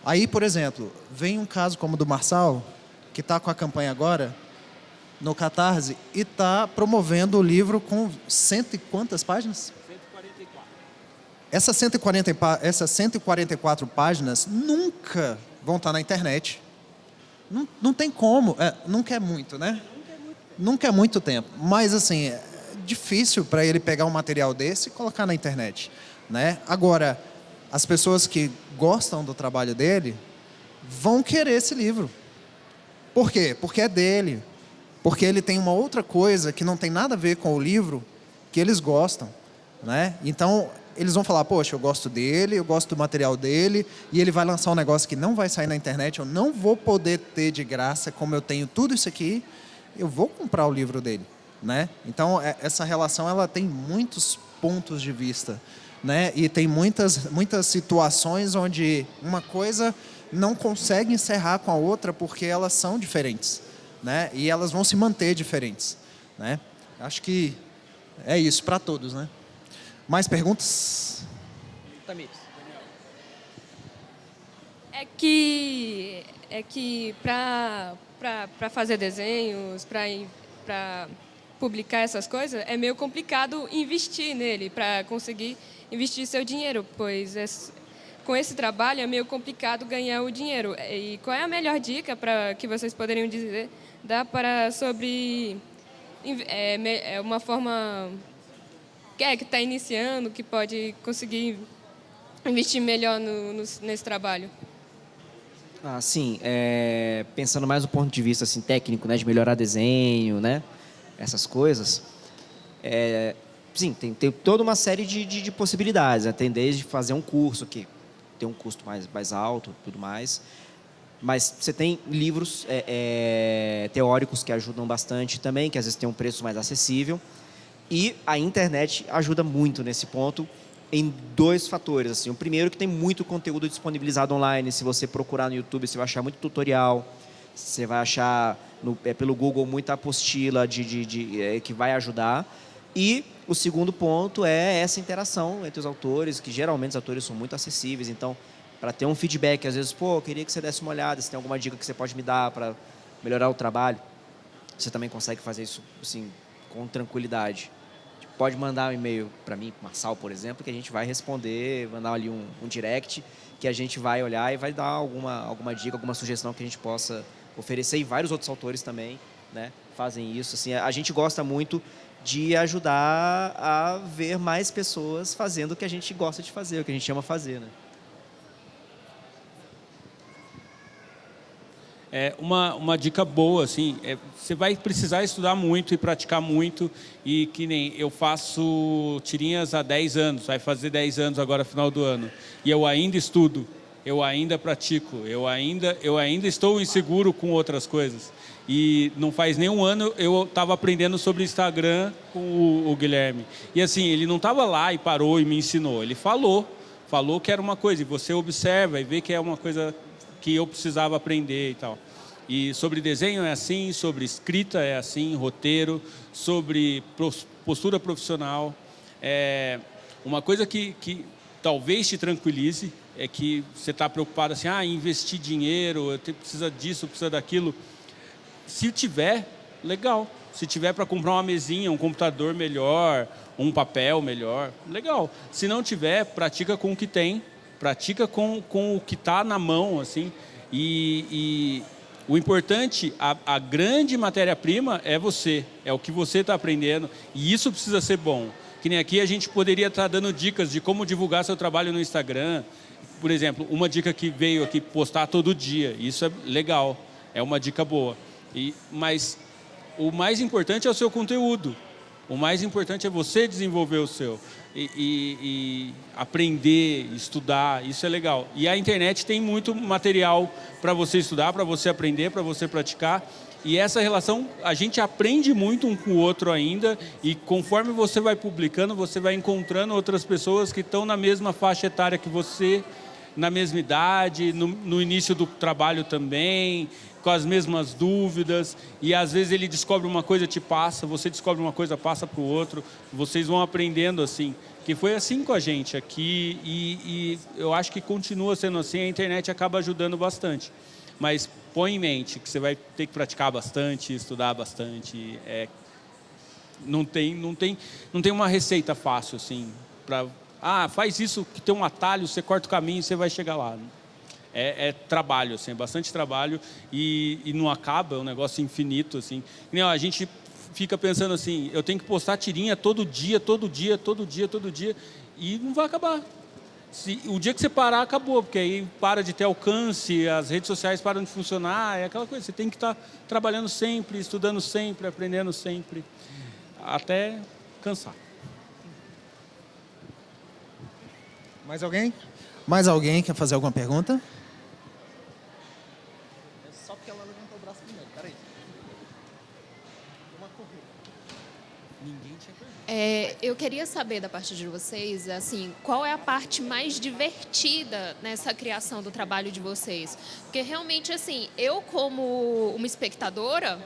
Aí, por exemplo, vem um caso como o do Marçal, que está com a campanha agora, no Catarse, e está promovendo o livro com cento e quantas páginas? 144. Essas 144 páginas nunca vão estar na internet. Não tem como. Nunca é muito, né? Nunca é muito tempo. Mas, assim... difícil para ele pegar um material desse e colocar na internet, né? Agora, as pessoas que gostam do trabalho dele vão querer esse livro. Por quê? Porque é dele. Porque ele tem uma outra coisa que não tem nada a ver com o livro que eles gostam, né? Então, eles vão falar, poxa, eu gosto dele, eu gosto do material dele e ele vai lançar um negócio que não vai sair na internet, eu não vou poder ter de graça, como eu tenho tudo isso aqui, eu vou comprar o livro dele. Né? Então, essa relação ela tem muitos pontos de vista, né? E tem muitas situações onde uma coisa não consegue encerrar com a outra porque elas são diferentes, né? E elas vão se manter diferentes, né? Acho que é isso para todos, né? Mais perguntas? Tamires. É que para para fazer desenhos, para publicar essas coisas, é meio complicado investir nele, para conseguir investir seu dinheiro, pois com esse trabalho é meio complicado ganhar o dinheiro. E qual é a melhor dica que vocês poderiam dar sobre uma forma que está iniciando, que pode conseguir investir melhor nesse trabalho? Sim, pensando mais do ponto de vista assim, técnico, né, de melhorar desenho, né, essas coisas, sim, tem toda uma série de possibilidades, né? Tem desde fazer um curso que tem um custo mais alto, tudo mais, mas você tem livros teóricos que ajudam bastante também, que às vezes tem um preço mais acessível, e a internet ajuda muito nesse ponto, em 2 fatores. Assim. O primeiro, que tem muito conteúdo disponibilizado online. Se você procurar no YouTube, você vai achar muito tutorial. Você vai achar pelo Google muita apostila que vai ajudar. E o segundo ponto é essa interação entre os autores, que geralmente os autores são muito acessíveis. Então, para ter um feedback, às vezes, eu queria que você desse uma olhada, se tem alguma dica que você pode me dar para melhorar o trabalho. Você também consegue fazer isso assim, com tranquilidade. Pode mandar um e-mail para mim, para o Marçal, por exemplo, que a gente vai responder, mandar ali um direct, que a gente vai olhar e vai dar alguma dica, alguma sugestão que a gente possa oferecer. E vários outros autores também, né, fazem isso. Assim, a gente gosta muito de ajudar a ver mais pessoas fazendo o que a gente gosta de fazer, o que a gente ama fazer, né? Uma dica boa, assim, você vai precisar estudar muito e praticar muito, e que nem eu faço tirinhas há 10 anos, vai fazer 10 anos agora, final do ano, e eu ainda estudo, eu ainda pratico, eu ainda estou inseguro com outras coisas. E não faz nem um ano eu estava aprendendo sobre Instagram com o Guilherme. E assim, ele não estava lá e parou e me ensinou, ele falou que era uma coisa, e você observa e vê que é uma coisa que eu precisava aprender e tal. E sobre desenho é assim, sobre escrita é assim, roteiro, sobre postura profissional. Uma coisa que talvez te tranquilize é que você está preocupado assim, investir dinheiro, precisa disso, precisa daquilo. Se tiver, legal. Se tiver para comprar uma mesinha, um computador melhor, um papel melhor, legal. Se não tiver, pratica com o que tem, pratica com o que está na mão, assim. E o importante, a grande matéria-prima é você, é o que você está aprendendo, e isso precisa ser bom. Que nem aqui a gente poderia estar dando dicas de como divulgar seu trabalho no Instagram. Por exemplo, uma dica que veio aqui, postar todo dia, isso é legal, é uma dica boa. Mas o mais importante é o seu conteúdo, o mais importante é você desenvolver o seu. E aprender, estudar, isso é legal. E a internet tem muito material para você estudar, para você aprender, para você praticar. E essa relação, a gente aprende muito um com o outro ainda, e conforme você vai publicando, você vai encontrando outras pessoas que estão na mesma faixa etária que você, na mesma idade, no início do trabalho também, com as mesmas dúvidas, e às vezes ele descobre uma coisa, te passa, você descobre uma coisa, passa para o outro, vocês vão aprendendo assim, que foi assim com a gente aqui, e eu acho que continua sendo assim, a internet acaba ajudando bastante, mas põe em mente que você vai ter que praticar bastante, estudar bastante, não tem uma receita fácil assim, para faz isso que tem um atalho, você corta o caminho e você vai chegar lá. É trabalho, assim, é bastante trabalho, e não acaba, é um negócio infinito, assim. A gente fica pensando assim, eu tenho que postar tirinha todo dia, e não vai acabar. O dia que você parar, acabou, porque aí para de ter alcance, as redes sociais param de funcionar, é aquela coisa, você tem que estar trabalhando sempre, estudando sempre, aprendendo sempre, até cansar. Mais alguém? Mais alguém quer fazer alguma pergunta? Só porque ela levantou o braço primeiro, peraí. Ninguém tinha pergunta. Eu queria saber da parte de vocês, assim, qual é a parte mais divertida nessa criação do trabalho de vocês? Porque realmente, assim, eu como uma espectadora,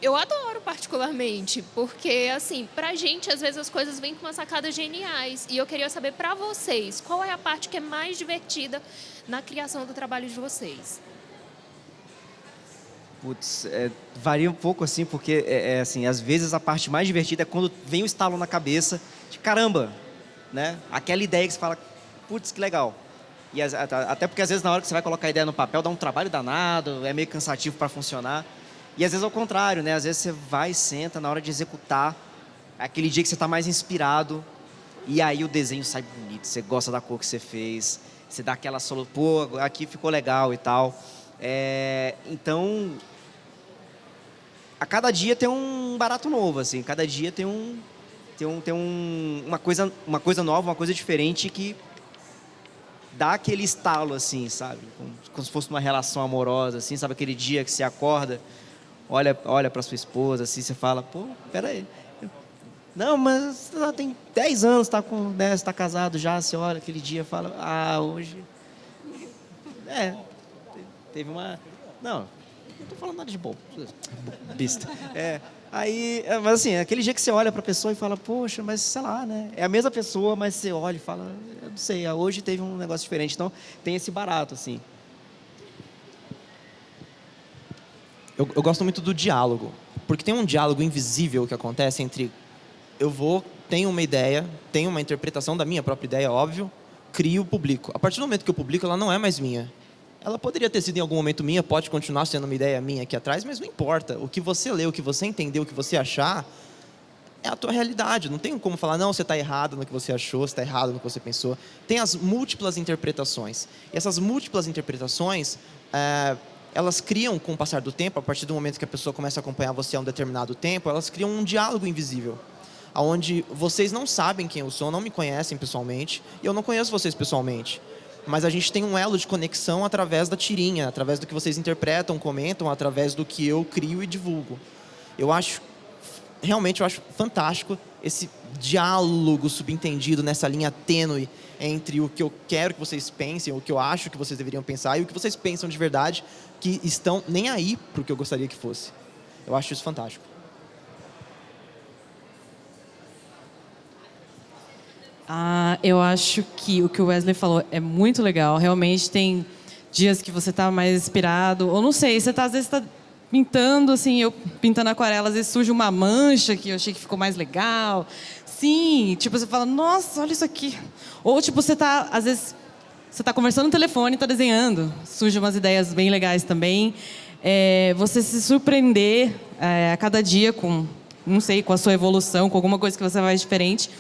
eu adoro particularmente, porque, assim, pra gente, às vezes as coisas vêm com umas sacadas geniais. E eu queria saber pra vocês, qual é a parte que é mais divertida na criação do trabalho de vocês? Putz, varia um pouco assim, porque assim, às vezes a parte mais divertida é quando vem o estalo na cabeça de caramba, né? Aquela ideia que você fala, putz, que legal. E até porque às vezes na hora que você vai colocar a ideia no papel dá um trabalho danado, é meio cansativo para funcionar. E às vezes ao contrário, né? Às vezes você vai e senta na hora de executar, aquele dia que você está mais inspirado, e aí o desenho sai bonito, você gosta da cor que você fez, você dá aquela solução, pô, aqui ficou legal e tal. Então, a cada dia tem um barato novo, assim, cada dia tem uma coisa nova, uma coisa diferente que dá aquele estalo, assim, sabe? Como se fosse uma relação amorosa, assim, sabe? Aquele dia que você acorda, olha para sua esposa, assim, você fala, pô, peraí. Não, mas tem 10 anos, você está casado já, você olha aquele dia e fala, hoje... teve uma... Não tô falando nada de bobo. Besta. Mas assim, aquele dia que você olha para a pessoa e fala, poxa, mas sei lá, né? É a mesma pessoa, mas você olha e fala, eu não sei, hoje teve um negócio diferente. Então, tem esse barato, assim. Eu gosto muito do diálogo, porque tem um diálogo invisível que acontece entre tenho uma ideia, tenho uma interpretação da minha própria ideia, óbvio, crio, publico. A partir do momento que eu publico, ela não é mais minha. Ela poderia ter sido em algum momento minha, pode continuar sendo uma ideia minha aqui atrás, mas não importa. O que você lê, o que você entendeu, o que você achar, é a tua realidade. Não tem como falar, não, você está errado no que você achou, você está errado no que você pensou. Tem as múltiplas interpretações. E essas múltiplas interpretações, elas criam, com o passar do tempo, a partir do momento que a pessoa começa a acompanhar você há um determinado tempo, elas criam um diálogo invisível, onde vocês não sabem quem eu sou, não me conhecem pessoalmente, e eu não conheço vocês pessoalmente. Mas a gente tem um elo de conexão através da tirinha, através do que vocês interpretam, comentam, através do que eu crio e divulgo. Realmente eu acho fantástico esse diálogo subentendido nessa linha tênue entre o que eu quero que vocês pensem, o que eu acho que vocês deveriam pensar e o que vocês pensam de verdade, que estão nem aí para o que eu gostaria que fosse. Eu acho isso fantástico. Eu acho que o o Wesley falou é muito legal. Realmente tem dias que você está mais inspirado, ou não sei, você às vezes está pintando, assim, eu pintando aquarela, às vezes surge uma mancha que eu achei que ficou mais legal. Sim, tipo, você fala, nossa, olha isso aqui. Ou tipo, às vezes, você está conversando no telefone e está desenhando. Surgem umas ideias bem legais também. Você se surpreender a cada dia com, não sei, com a sua evolução, com alguma coisa que você faz diferente.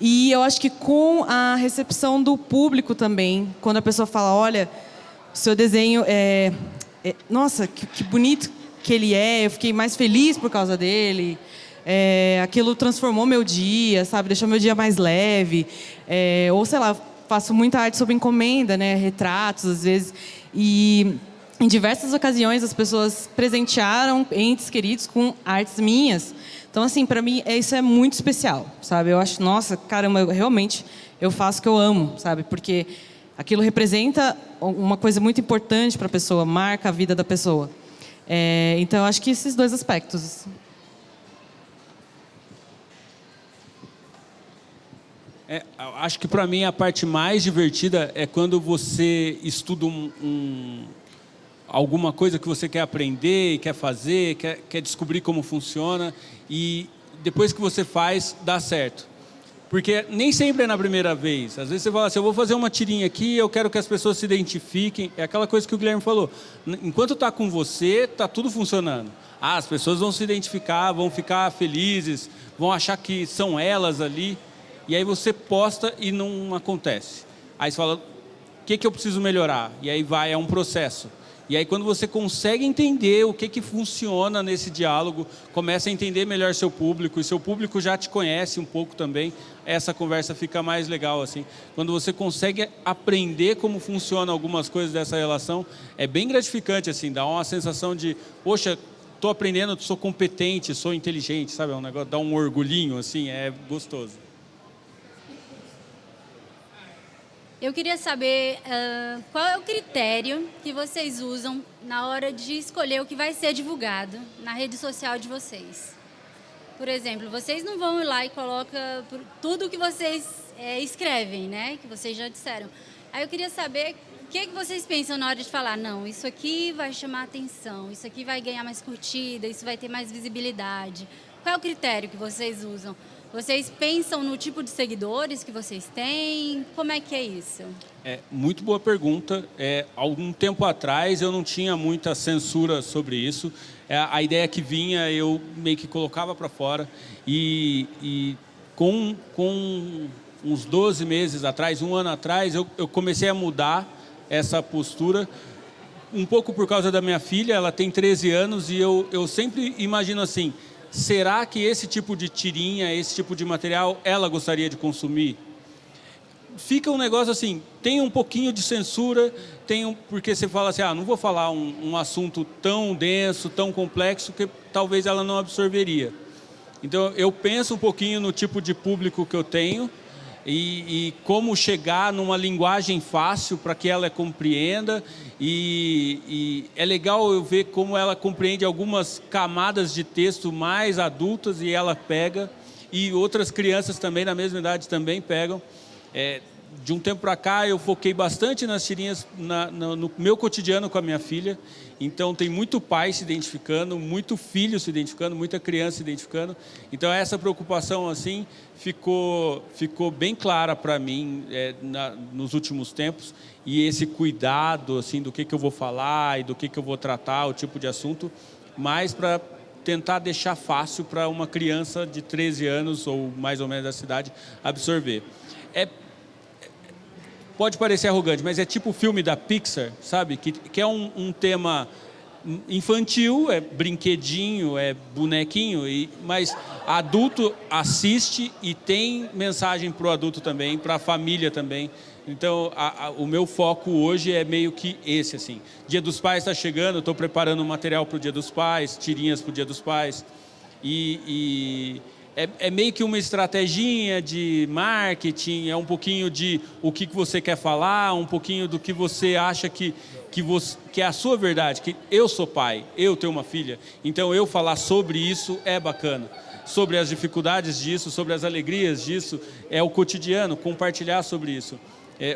E eu acho que com a recepção do público também, quando a pessoa fala, olha, o seu desenho nossa, que bonito que ele eu fiquei mais feliz por causa dele, aquilo transformou meu dia, sabe, deixou meu dia mais leve, ou sei lá, faço muita arte sob encomenda, né, retratos às vezes, e em diversas ocasiões as pessoas presentearam entes queridos com artes minhas. Então, assim, para mim, isso é muito especial, sabe? Eu acho, nossa, caramba, realmente, eu faço o que eu amo, sabe? Porque aquilo representa uma coisa muito importante para a pessoa, marca a vida da pessoa. Então, eu acho que esses dois aspectos. Acho que, para mim, a parte mais divertida é quando você estuda alguma coisa que você quer aprender, quer fazer, quer descobrir como funciona e depois que você faz, dá certo. Porque nem sempre é na primeira vez. Às vezes você fala assim, eu vou fazer uma tirinha aqui, eu quero que as pessoas se identifiquem. É aquela coisa que o Guilherme falou. Enquanto está com você, está tudo funcionando. As pessoas vão se identificar, vão ficar felizes, vão achar que são elas ali. E aí você posta e não acontece. Aí você fala, o que eu preciso melhorar? E aí é um processo. E aí, quando você consegue entender o que funciona nesse diálogo, começa a entender melhor seu público, e seu público já te conhece um pouco também, essa conversa fica mais legal, assim. Quando você consegue aprender como funciona algumas coisas dessa relação, é bem gratificante, assim, dá uma sensação de, poxa, estou aprendendo, sou competente, sou inteligente, sabe? É um negócio, dá um orgulhinho, assim, é gostoso. Eu queria saber qual é o critério que vocês usam na hora de escolher o que vai ser divulgado na rede social de vocês. Por exemplo, vocês não vão ir lá e colocam tudo o que vocês escrevem, né? Que vocês já disseram. Aí eu queria saber que vocês pensam na hora de falar, não, isso aqui vai chamar atenção, isso aqui vai ganhar mais curtida, isso vai ter mais visibilidade? Qual é o critério que vocês usam? Vocês pensam no tipo de seguidores que vocês têm? Como é que é isso? Muito boa pergunta. Algum tempo atrás eu não tinha muita censura sobre isso. A ideia que vinha eu meio que colocava para fora. E com uns 12 meses atrás, 1 ano atrás, eu comecei a mudar essa postura. Um pouco por causa da minha filha, ela tem 13 anos e eu sempre imagino assim, será que esse tipo de tirinha, esse tipo de material, ela gostaria de consumir? Fica um negócio assim, tem um pouquinho de censura, porque você fala assim, não vou falar um assunto tão denso, tão complexo, que talvez ela não absorveria. Então, eu penso um pouquinho no tipo de público que eu tenho e como chegar numa linguagem fácil para que ela compreenda. E é legal eu ver como ela compreende algumas camadas de texto mais adultas e ela pega. E outras crianças também, na mesma idade, também pegam. De um tempo para cá, eu foquei bastante nas tirinhas no meu cotidiano com a minha filha. Então, tem muito pai se identificando, muito filho se identificando, muita criança se identificando. Então, essa preocupação, assim, ficou bem clara para mim nos últimos tempos. E esse cuidado, assim, do que eu vou falar e do que eu vou tratar, o tipo de assunto, mais para tentar deixar fácil para uma criança de 13 anos ou mais ou menos da cidade absorver. Pode parecer arrogante, mas é tipo o filme da Pixar, sabe? Que é um tema infantil, é brinquedinho, é bonequinho, mas adulto assiste e tem mensagem para o adulto também, para a família também. Então, o meu foco hoje é meio que esse, assim. Dia dos Pais está chegando, eu estou preparando um material para o Dia dos Pais, tirinhas para o Dia dos Pais. É meio que uma estratégia de marketing, é um pouquinho de o que você quer falar, um pouquinho do que você acha que é a sua verdade, que eu sou pai, eu tenho uma filha, então eu falar sobre isso é bacana. Sobre as dificuldades disso, sobre as alegrias disso, é o cotidiano, compartilhar sobre isso.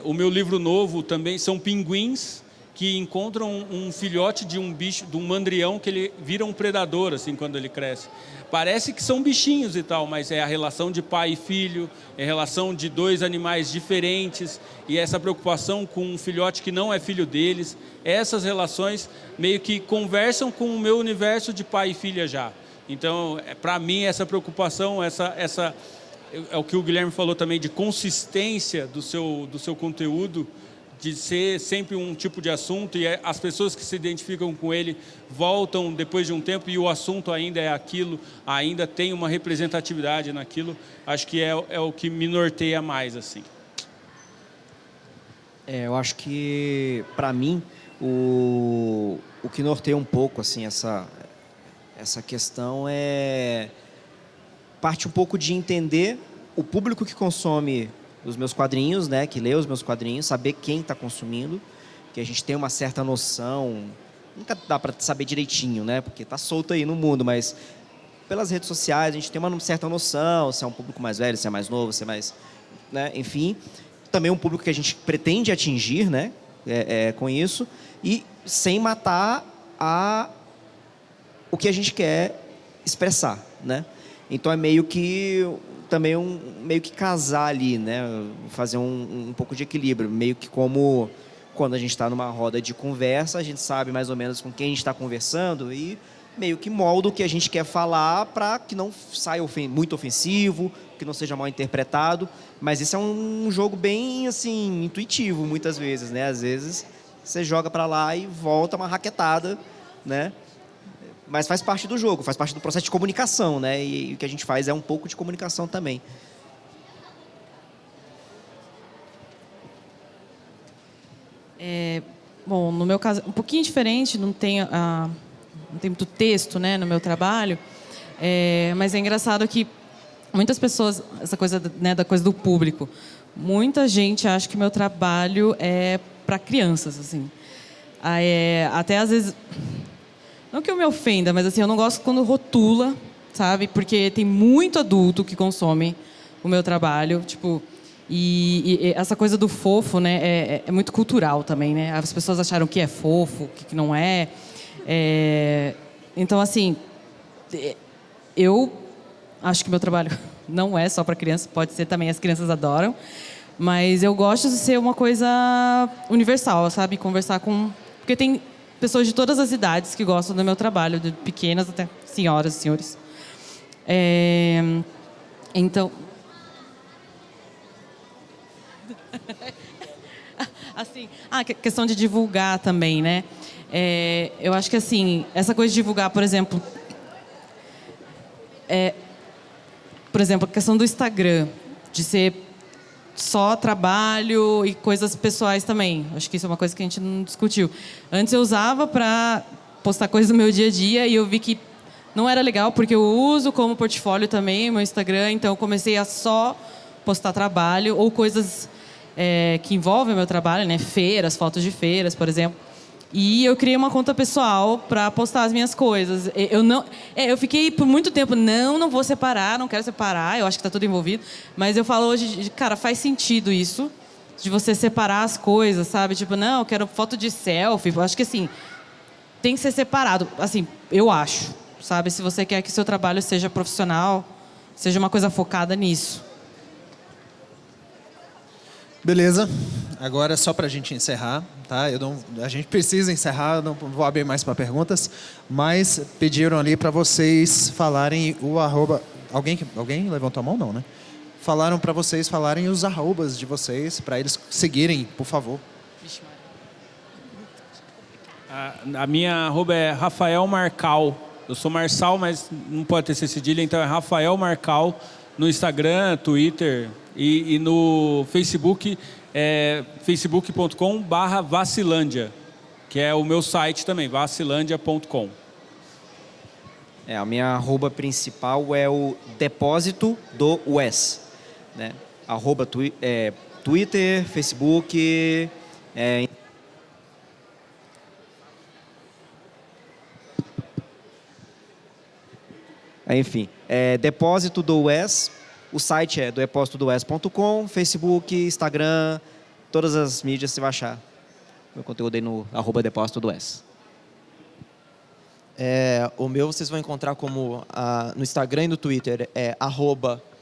O meu livro novo também são pinguins que encontram um filhote de um bicho, de um mandrião, que ele vira um predador, assim, quando ele cresce. Parece que são bichinhos e tal, mas é a relação de pai e filho, é a relação de dois animais diferentes, e essa preocupação com um filhote que não é filho deles. Essas relações meio que conversam com o meu universo de pai e filha já. Então, para mim, essa preocupação, essa é o que o Guilherme falou também, de consistência do seu conteúdo, de ser sempre um tipo de assunto, e as pessoas que se identificam com ele voltam depois de um tempo e o assunto ainda é aquilo, ainda tem uma representatividade naquilo. Acho que é o que me norteia mais, assim. Eu acho que, para mim, o que norteia um pouco assim, essa questão parte um pouco de entender o público que consome os meus quadrinhos, né, que lê os meus quadrinhos, saber quem está consumindo, que a gente tem uma certa noção, nunca dá para saber direitinho, né, porque está solto aí no mundo, mas pelas redes sociais a gente tem uma certa noção, se é um público mais velho, se é mais novo, se é mais, né, enfim, também um público que a gente pretende atingir, né, com isso, e sem matar o que a gente quer expressar, né. Então é meio que também meio que casar ali, né? Fazer um pouco de equilíbrio, meio que como quando a gente está numa roda de conversa, a gente sabe mais ou menos com quem a gente está conversando e meio que molda o que a gente quer falar para que não saia muito ofensivo, que não seja mal interpretado, mas esse é um jogo bem assim intuitivo muitas vezes, né? Às vezes você joga para lá e volta uma raquetada, né? Mas faz parte do jogo, faz parte do processo de comunicação, né? E o que a gente faz é um pouco de comunicação também. Bom, no meu caso, um pouquinho diferente, não tem muito texto, né, no meu trabalho, mas é engraçado que muitas pessoas, essa coisa, né, da coisa do público, muita gente acha que meu trabalho é para crianças, assim. Até às vezes... Não que eu me ofenda, mas assim, eu não gosto quando rotula, sabe? Porque tem muito adulto que consome o meu trabalho. Tipo, E essa coisa do fofo, né, é muito cultural também, né? As pessoas acharam que é fofo, que não é. Então, assim, eu acho que meu trabalho não é só para crianças, pode ser também, as crianças adoram, mas eu gosto de ser uma coisa universal, sabe? Conversar com... Porque tem pessoas de todas as idades que gostam do meu trabalho, de pequenas até senhoras e senhores. Então... assim, questão de divulgar também, né? Eu acho que, assim, essa coisa de divulgar, por exemplo... a questão do Instagram, de ser só trabalho e coisas pessoais também. Acho que isso é uma coisa que a gente não discutiu. Antes eu usava para postar coisas do meu dia a dia e eu vi que não era legal, porque eu uso como portfólio também o meu Instagram, então eu comecei a só postar trabalho ou coisas que envolvem o meu trabalho, né? Feiras, fotos de feiras, por exemplo. E eu criei uma conta pessoal para postar as minhas coisas. Eu fiquei por muito tempo, não vou separar, não quero separar, eu acho que está tudo envolvido. Mas eu falo hoje, cara, faz sentido isso, de você separar as coisas, sabe? Tipo, não, eu quero foto de selfie. Eu acho que, assim, tem que ser separado. Assim, eu acho, sabe? Se você quer que o seu trabalho seja profissional, seja uma coisa focada nisso. Beleza. Agora, só para a gente encerrar, tá? A gente precisa encerrar, eu não vou abrir mais para perguntas, mas pediram ali para vocês falarem o arroba... Alguém levantou a mão? Não, né? Falaram para vocês falarem os arrobas de vocês, para eles seguirem, por favor. A minha arroba é Rafael Marcal. Eu sou Marçal, mas não pode ter esse cedilha, então é Rafael Marcal no Instagram, Twitter e no Facebook, facebook.com/Vacilândia, que é o meu site também, vacilândia.com. A minha arroba principal é o Depósito do Wes, né? Arroba Twitter, Facebook... Enfim, Depósito do Wes, o site é depositodowes.com, Facebook, Instagram, todas as mídias você vai achar meu conteúdo aí no @Depósito do Wes. O meu vocês vão encontrar como no Instagram e no Twitter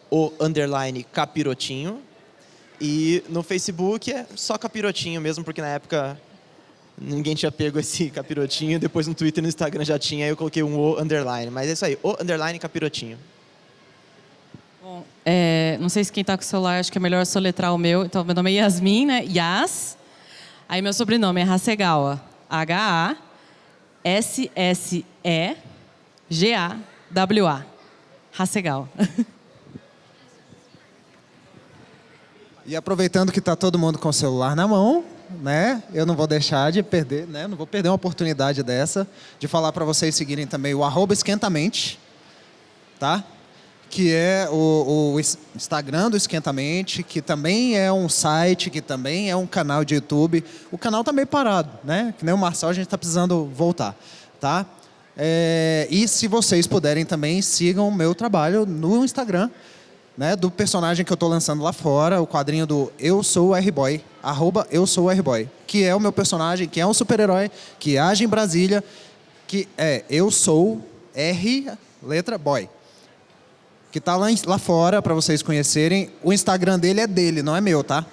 @o_capirotinho, e no Facebook é só capirotinho mesmo, porque na época ninguém tinha pego esse capirotinho, depois no Twitter e no Instagram já tinha, aí eu coloquei um o_, mas é isso aí, _capirotinho. Bom, não sei se quem está com o celular, acho que é melhor soletrar o meu. Então, meu nome é Yasmin, né? Yas. Aí meu sobrenome é Hasegawa. HASSEGAWA. Hasegawa. E aproveitando que está todo mundo com o celular na mão, né? Eu não vou deixar de perder, né? Não vou perder uma oportunidade dessa de falar para vocês seguirem também o @esquentamente, tá? Que é o Instagram do Esquentamente, que também é um site, que também é um canal de YouTube. O canal tá meio parado, né? Que nem o Marçal, a gente tá precisando voltar, tá? E se vocês puderem também, sigam o meu trabalho no Instagram, né, do personagem que eu estou lançando lá fora, o quadrinho do Eu Sou o R-Boy, @EuSouORBoy, que é o meu personagem, que é um super-herói, que age em Brasília, que é Eu Sou R, letra Boy, que está lá fora para vocês conhecerem. O Instagram dele é dele, não é meu, tá?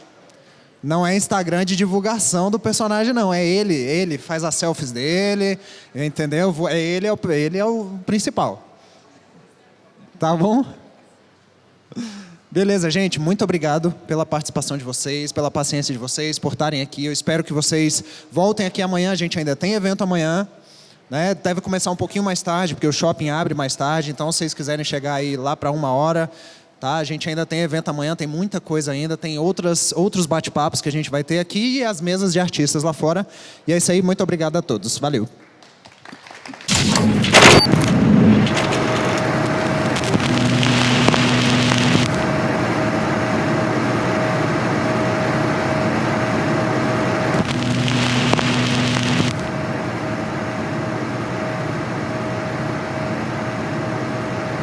Não é Instagram de divulgação do personagem, não. É ele faz as selfies dele, entendeu? Ele é o principal. Tá bom? Beleza, gente. Muito obrigado pela participação de vocês, pela paciência de vocês, por estarem aqui. Eu espero que vocês voltem aqui amanhã. A gente ainda tem evento amanhã, né? Deve começar um pouquinho mais tarde, porque o shopping abre mais tarde. Então, se vocês quiserem chegar aí lá para 1h, tá? A gente ainda tem evento amanhã, tem muita coisa ainda. Tem outros bate-papos que a gente vai ter aqui e as mesas de artistas lá fora. E é isso aí. Muito obrigado a todos. Valeu.